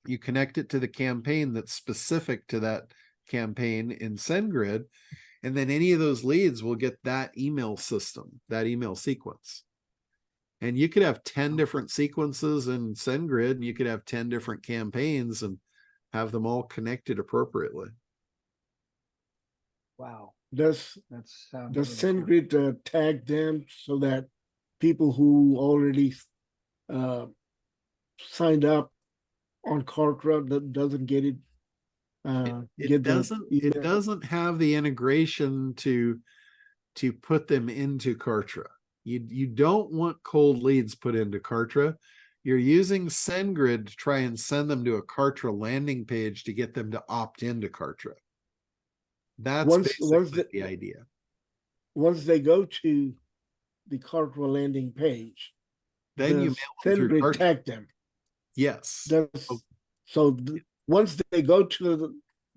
You connect it to the campaign that's specific to that campaign in SendGrid, and then any of those leads will get that email system, that email sequence. And you could have 10 different sequences in SendGrid, and you could have 10 different campaigns and have them all connected appropriately. Wow. Does That's SendGrid tag them so that people who already signed up on Kartra that doesn't get it? It doesn't have the integration to put them into Kartra. You don't want cold leads put into Kartra. You're using SendGrid to try and send them to a Kartra landing page to get them to opt into Kartra. That's basically the idea. Once they go to the Kartra landing page, Then you does mail them through SendGrid Kartra. tag them? Yes. Once they go to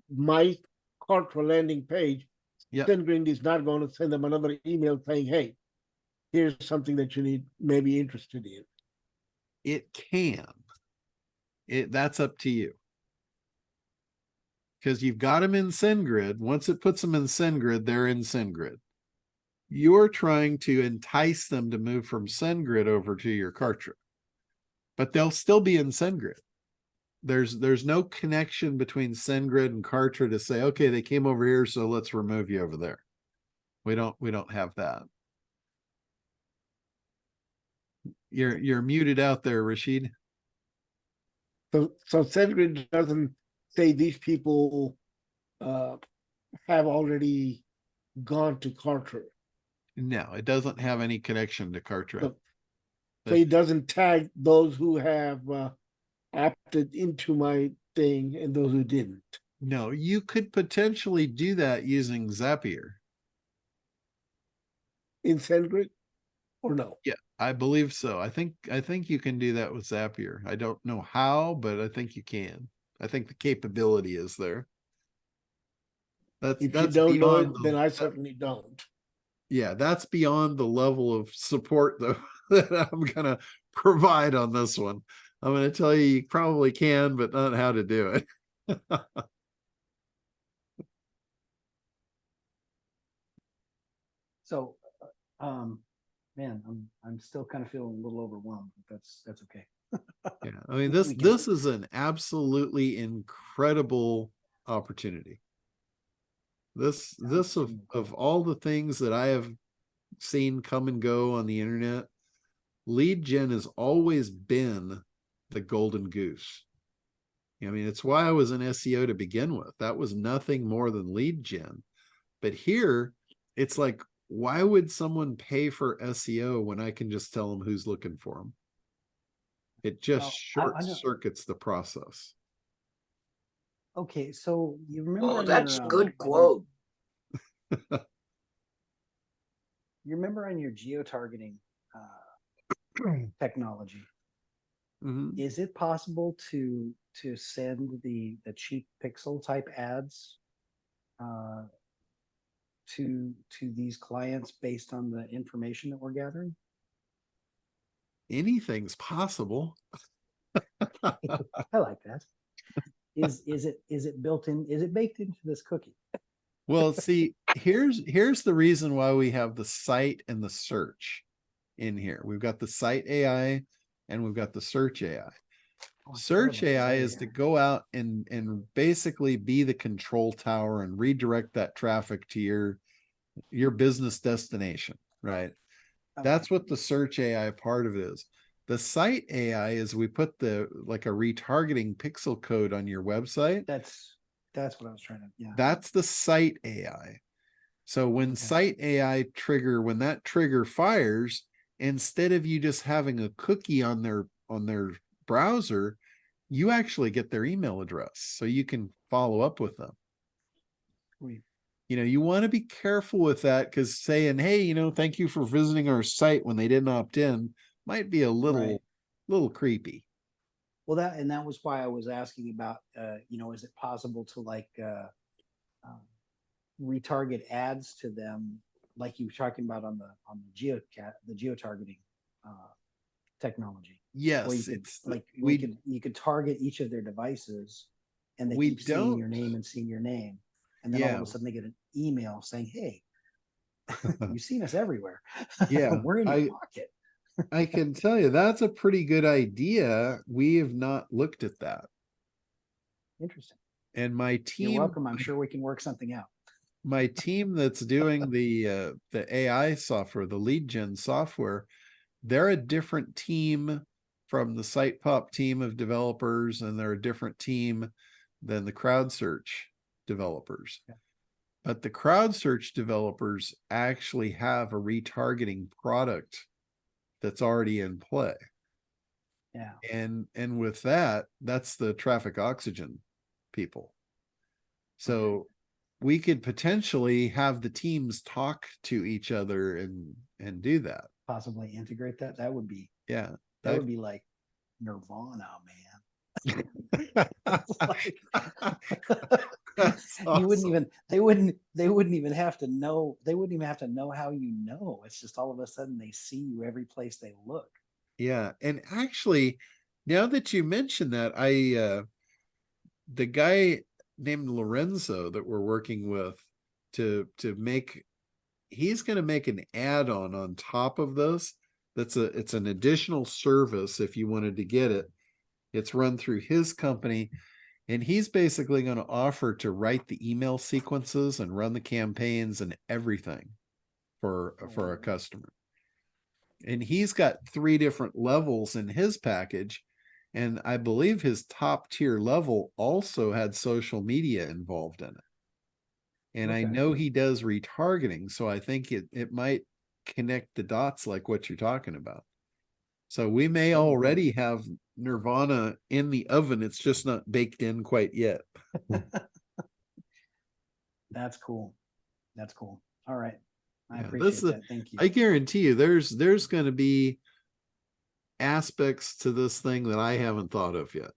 my Kartra landing page, Yep. SendGrid is not going to send them another email saying, "Hey, here's something that you may be interested in." It can. That's up to you. Because you've got them in SendGrid. Once it puts them in SendGrid, they're in SendGrid. You're trying to entice them to move from SendGrid over to your Kartra, but they'll still be in SendGrid. There's no connection between SendGrid and Kartra to say, okay, they came over here, so let's remove you over there. We don't have that. You're muted out there, Rashid. So SendGrid doesn't say these people have already gone to Kartra. No, it doesn't have any connection to Kartra. So it doesn't tag those who have opted into my thing and those who didn't. No, you could potentially do that using Zapier. In SendGrid or no? Yeah, I believe so. I think you can do that with Zapier. I don't know how, but I think you can. I think the capability is there. If you don't know it, then I certainly don't. Yeah, that's beyond the level of support though that I'm gonna provide on this one. I'm gonna tell you probably can, but not how to do it. So, man, I'm still kind of feeling a little overwhelmed, but that's okay. Yeah, I mean this is an absolutely incredible opportunity. This of all the things that I have seen come and go on the internet, lead gen has always been the golden goose. I mean, it's why I was in SEO to begin with. That was nothing more than lead gen. But here, it's like, why would someone pay for SEO when I can just tell them who's looking for them? It just short circuits the process. Okay, so you remember? Oh, that's a good quote. you remember on your geo-targeting technology, Mhm. is it possible to send the cheap pixel type ads to these clients based on the information that we're gathering? Anything's possible. I like that. Is it built in? Is it baked into this cookie? Well, see, here's the reason why we have the site and the search in here. We've got the site AI and we've got the search AI. Oh, I forgot Search about the AI site is AI. to go out and basically be the control tower and redirect that traffic to your business destination, right? Okay. That's what the search AI part of it is. The site AI is we put like a retargeting pixel code on your website. That's what I was trying to. Yeah. That's the site AI. So when site AI when that trigger fires, instead of you just having a cookie on their browser, you actually get their email address so you can follow up with them. You know, you want to be careful with that, because saying, hey, you know, thank you for visiting our site when they didn't opt in might be a little creepy. Well, that was why I was asking about, you know, is it possible to like retarget ads to them, like you were talking about on the geo-targeting technology? Yes, where you could, it's like we you could target each of their devices, and they we keep seeing your don't. name and seeing your name, and then all of Yeah. a sudden they get an email saying, "Hey, you've seen us everywhere. Yeah, We're in your pocket." I can tell you that's a pretty good idea. We have not looked at that. Interesting. And my You're team, welcome. I'm sure we can work something out. my team that's doing the AI software, the lead gen software, they're a different team from the site pop team of developers, and they're a different team than the crowd search developers. Yeah. But the crowd search developers actually have a retargeting product that's already in play. Yeah. And with that, that's the traffic oxygen people. So we could potentially have the teams talk to each other and do that. Possibly integrate that. That would be Yeah. that would be like Nirvana, man. Like, you wouldn't even they wouldn't even have to know how you know. It's just all of a sudden they see you every place they look. Yeah. And actually, now that you mention that, the guy named Lorenzo that we're working with to make, he's going to make an add-on on top of this. It's an additional service if you wanted to get it. It's run through his company, and he's basically going to offer to write the email sequences and run the campaigns and everything for a customer. And he's got 3 different levels in his package. And I believe his top tier level also had social media involved in it. And I know he does retargeting, so I think it might connect the dots like what you're talking about. So we may already have Nirvana in the oven. It's just not baked in quite yet. That's cool. That's cool. All right. I Yeah, appreciate that. Thank you. I guarantee you there's going to be aspects to this thing that I haven't thought of yet.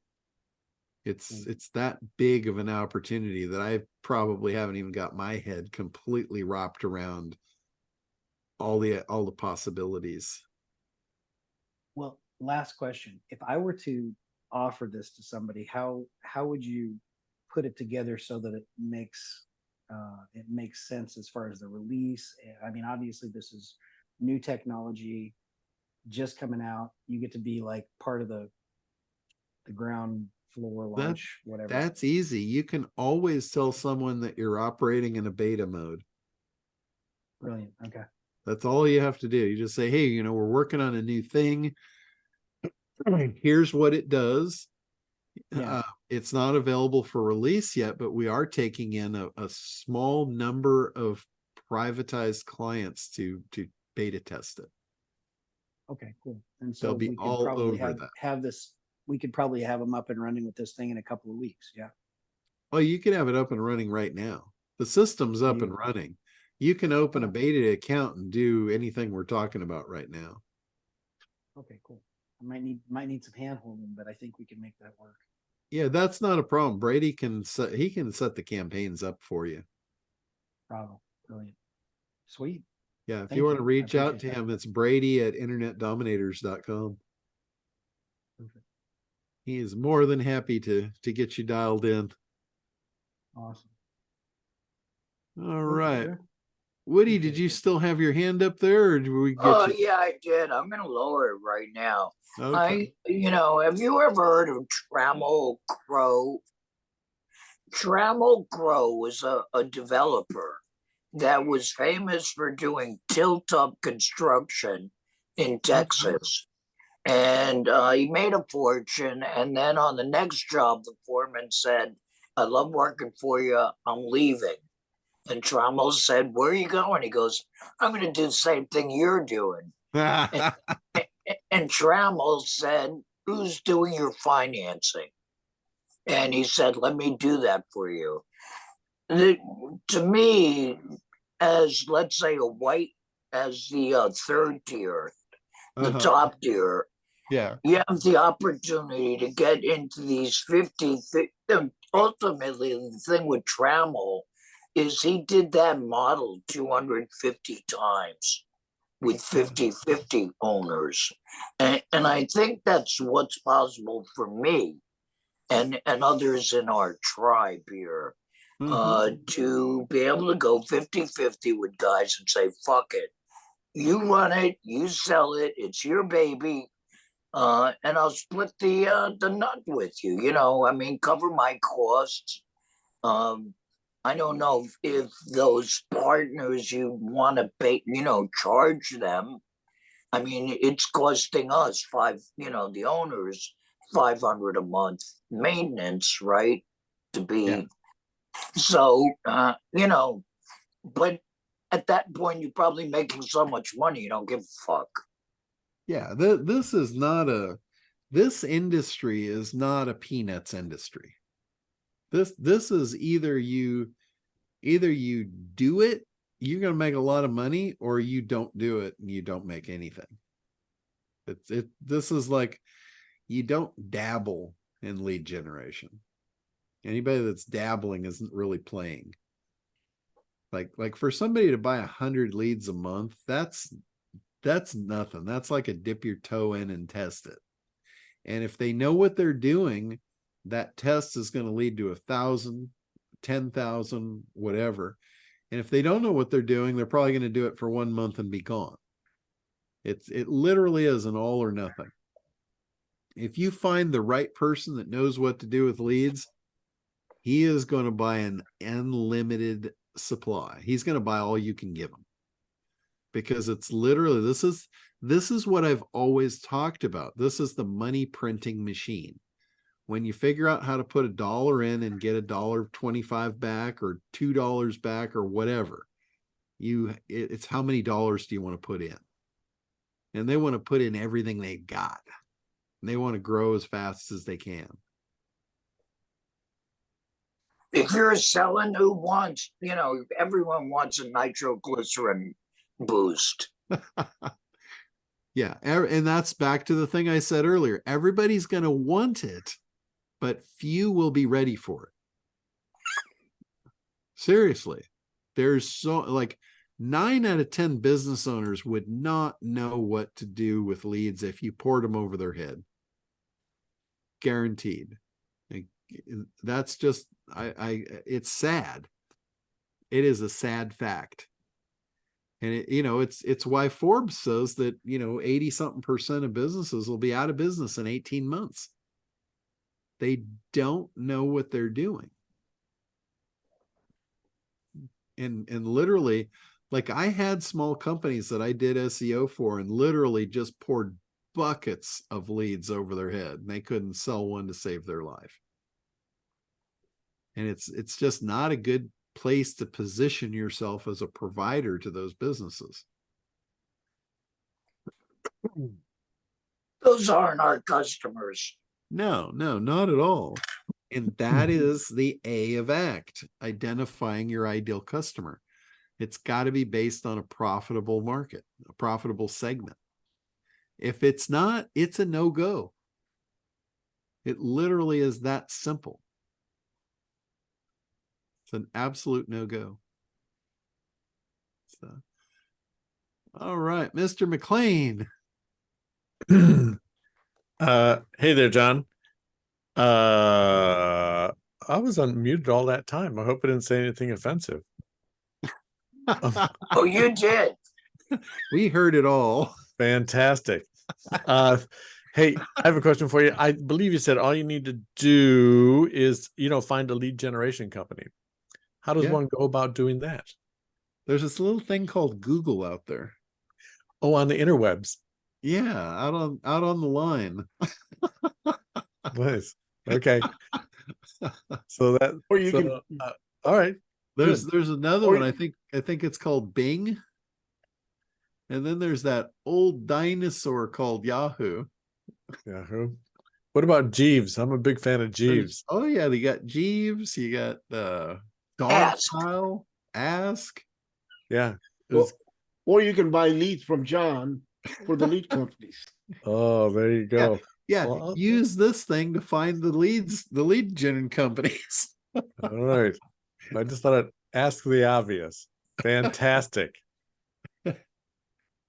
It's that big of an opportunity that I probably haven't even got my head completely wrapped around all the possibilities. Well, last question. If I were to offer this to somebody, how would you put it together so that it makes sense as far as the release? I mean, obviously this is new technology just coming out. You get to be like part of the ground floor launch, whatever. That's easy. You can always tell someone that you're operating in a beta mode. Brilliant. Okay. That's all you have to do. You just say, hey, you know, we're working on a new thing. Here's what it does. Yeah. It's not available for release yet, but we are taking in a small number of privatized clients to beta test it. Okay, cool. And so They'll be we could all probably over that. have this. We could probably have them up and running with this thing in a couple of weeks. Yeah. Oh, you can have it up and running right now. The system's up and Beautiful. running. You can open a beta account and do anything we're talking about right now. Okay, cool. I might need some hand holding, but I think we can make that work. Yeah, that's not a problem. Brady can set the campaigns up for you. Bravo. Brilliant. Sweet. Yeah, if Thank you want you. to I reach out to appreciate that. him, it's Brady@internetdominators.com. Perfect. He is more than happy to get you dialed in. Awesome. All Thank you, right. sir. Woody, Appreciate did you it. still have your hand up there, or did we get Oh, you? yeah, I did. I'm gonna lower it right now. Okay. Have you ever heard of Trammell Crow? Trammell Crow was a developer that was famous for doing tilt-up construction in Texas. And he made a fortune. And then on the next job, the foreman said, I love working for you. I'm leaving. And Trammell said, where are you going? He goes, I'm going to do the same thing you're doing. And Trammell said, who's doing your financing? And he said, let me do that for you. To me, as let's say as the third tier, the top tier, Yeah. you have the opportunity to get into these 50. Ultimately, the thing with Trammell is he did that model 250 times with 50-50 owners. And I think that's what's possible for me and others in our tribe here. To be able to go 50-50 with guys and say, fuck it. You run it, you sell it, it's your baby. And I'll split the nut with you, cover my costs. I don't know if those partners you want to pay, charge them. I mean, it's costing us the owners $500 a month maintenance, right? To be so, but at that point, you're probably making so much money, you don't give a fuck. Yeah, this industry is not a peanuts industry. This is either you do it, you're going to make a lot of money, or you don't do it and you don't make anything. This is like, you don't dabble in lead generation. Anybody that's dabbling isn't really playing. Like for somebody to buy 100 leads a month, that's nothing. That's like a dip your toe in and test it. And if they know what they're doing, that test is going to lead to 1,000, 10,000, whatever. And if they don't know what they're doing, they're probably going to do it for 1 month and be gone. It literally is an all or nothing. If you find the right person that knows what to do with leads, he is going to buy an unlimited supply. He's going to buy all you can give him. Because it's literally, this is what I've always talked about. This is the money printing machine. When you figure out how to put $1 in and get $1.25 back or $2 back or whatever, it's how many dollars do you want to put in? And they want to put in everything they've got. And they want to grow as fast as they can. If you're selling, who wants, everyone wants a nitroglycerin boost. Yeah, and that's back to the thing I said earlier. Everybody's going to want it, but few will be ready for it. Seriously, there's 9 out of 10 business owners would not know what to do with leads if you poured them over their head. Guaranteed. That's just, it's sad. It is a sad fact. And it's why Forbes says that, 80-something% of businesses will be out of business in 18 months. They don't know what they're doing. And literally, like, I had small companies that I did SEO for and literally just poured buckets of leads over their head, and they couldn't sell one to save their life. And it's just not a good place to position yourself as a provider to those businesses. Those aren't our customers. No, not at all. And that is the A of ACT, identifying your ideal customer. It's got to be based on a profitable market, a profitable segment. If it's not, it's a no-go. It literally is that simple. It's an absolute no-go. So, all right, Mr. McLean. Hey there, John. I was unmuted all that time. I hope I didn't say anything offensive. Oh, you did. We heard it all. Fantastic. Hey, I have a question for you. I believe you said all you need to do is, find a lead generation company. How does one go about doing that? There's this little thing called Google out there. Oh, on the interwebs. Yeah, out on the line. Nice. Okay. So that, Or you can, all right. There's another Or one. I think it's called Bing. And then there's that old dinosaur called Yahoo. Yahoo. What about Jeeves? I'm a big fan of Jeeves. Oh yeah, you got Jeeves, you got Ask. Dogpile, Ask. Yeah. or you can buy leads from John for the lead companies. Oh, there you go. Yeah, Well, use this thing to find the lead gen companies. all right. I just thought I'd ask the obvious. Fantastic.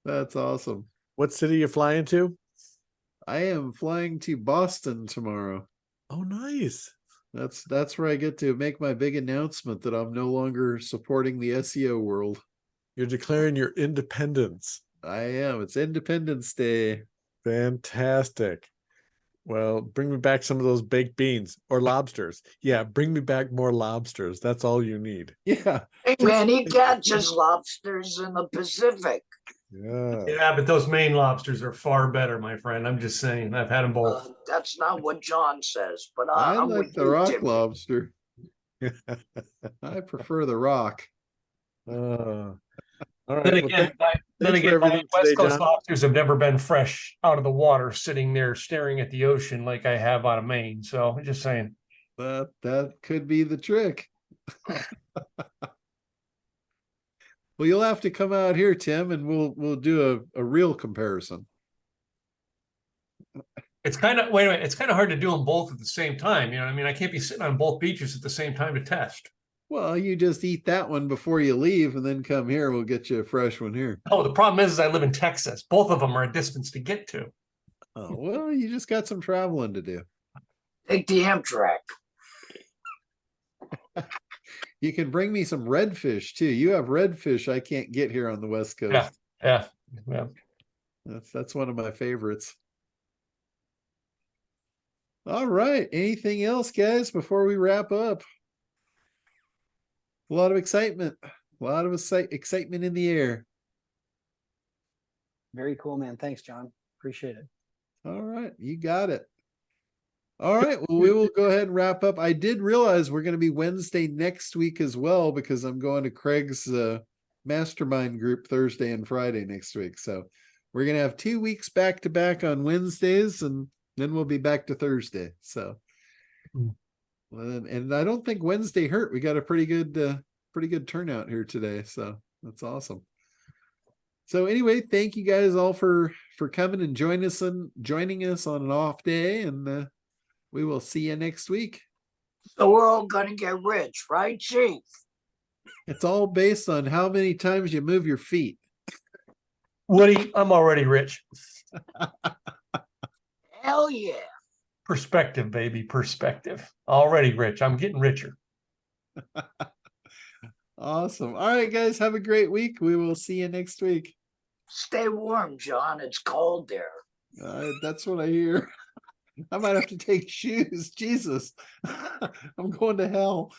That's awesome. What city are you flying to? I am flying to Boston tomorrow. Oh, nice. That's where I get to make my big announcement that I'm no longer supporting the SEO world. You're declaring your independence. I am. It's Independence Day. Fantastic. Well, bring me back some of those baked beans or lobsters. Yeah, bring me back more lobsters. That's all you need. Yeah. Hey, man, he catches lobsters in the Pacific. Yeah. Yeah, but those Maine lobsters are far better, my friend. I'm just saying. I've had them both. That's not what John says, but I I'm like with the you, rock Timmy. lobster. I prefer the rock. All right. Then Well, again, thanks for everything West today, Coast John. lobsters have never been fresh out of the water, sitting there staring at the ocean like I have out of Maine. So I'm just saying. That could be the trick. Well, you'll have to come out here, Tim, and we'll do a real comparison. It's kind of, wait a minute, it's kind of hard to do them both at the same time. You know what I mean? I can't be sitting on both beaches at the same time to test. Well, you just eat that one before you leave and then come here. We'll get you a fresh one here. Oh, the problem is I live in Texas. Both of them are a distance to get to. Oh, well, you just got some traveling to do. Take the Amtrak. You can bring me some redfish too. You have redfish I can't get here on the West Coast. Yeah. That's one of my favorites. All right. Anything else, guys, before we wrap up? A lot of excitement. A lot of excitement in the air. Very cool, man. Thanks, John. Appreciate it. All right. You got it. All right. Well, we will go ahead and wrap up. I did realize we're going to be Wednesday next week as well, because I'm going to Craig's mastermind group Thursday and Friday next week. So we're going to have 2 weeks back to back on Wednesdays, and then we'll be back to Thursday. So, and I don't think Wednesday hurt. We got a pretty good turnout here today. So that's awesome. So anyway, thank you guys all for coming and joining us on an off day, and we will see you next week. So we're all gonna get rich, right, Chief? It's all based on how many times you move your feet. Woody, I'm already rich. Hell yeah. Perspective, baby, perspective. Already rich. I'm getting richer. Awesome. All right, guys, have a great week. We will see you next week. Stay warm, John. It's cold there. That's what I hear. I might have to take shoes. Jesus. I'm going to hell.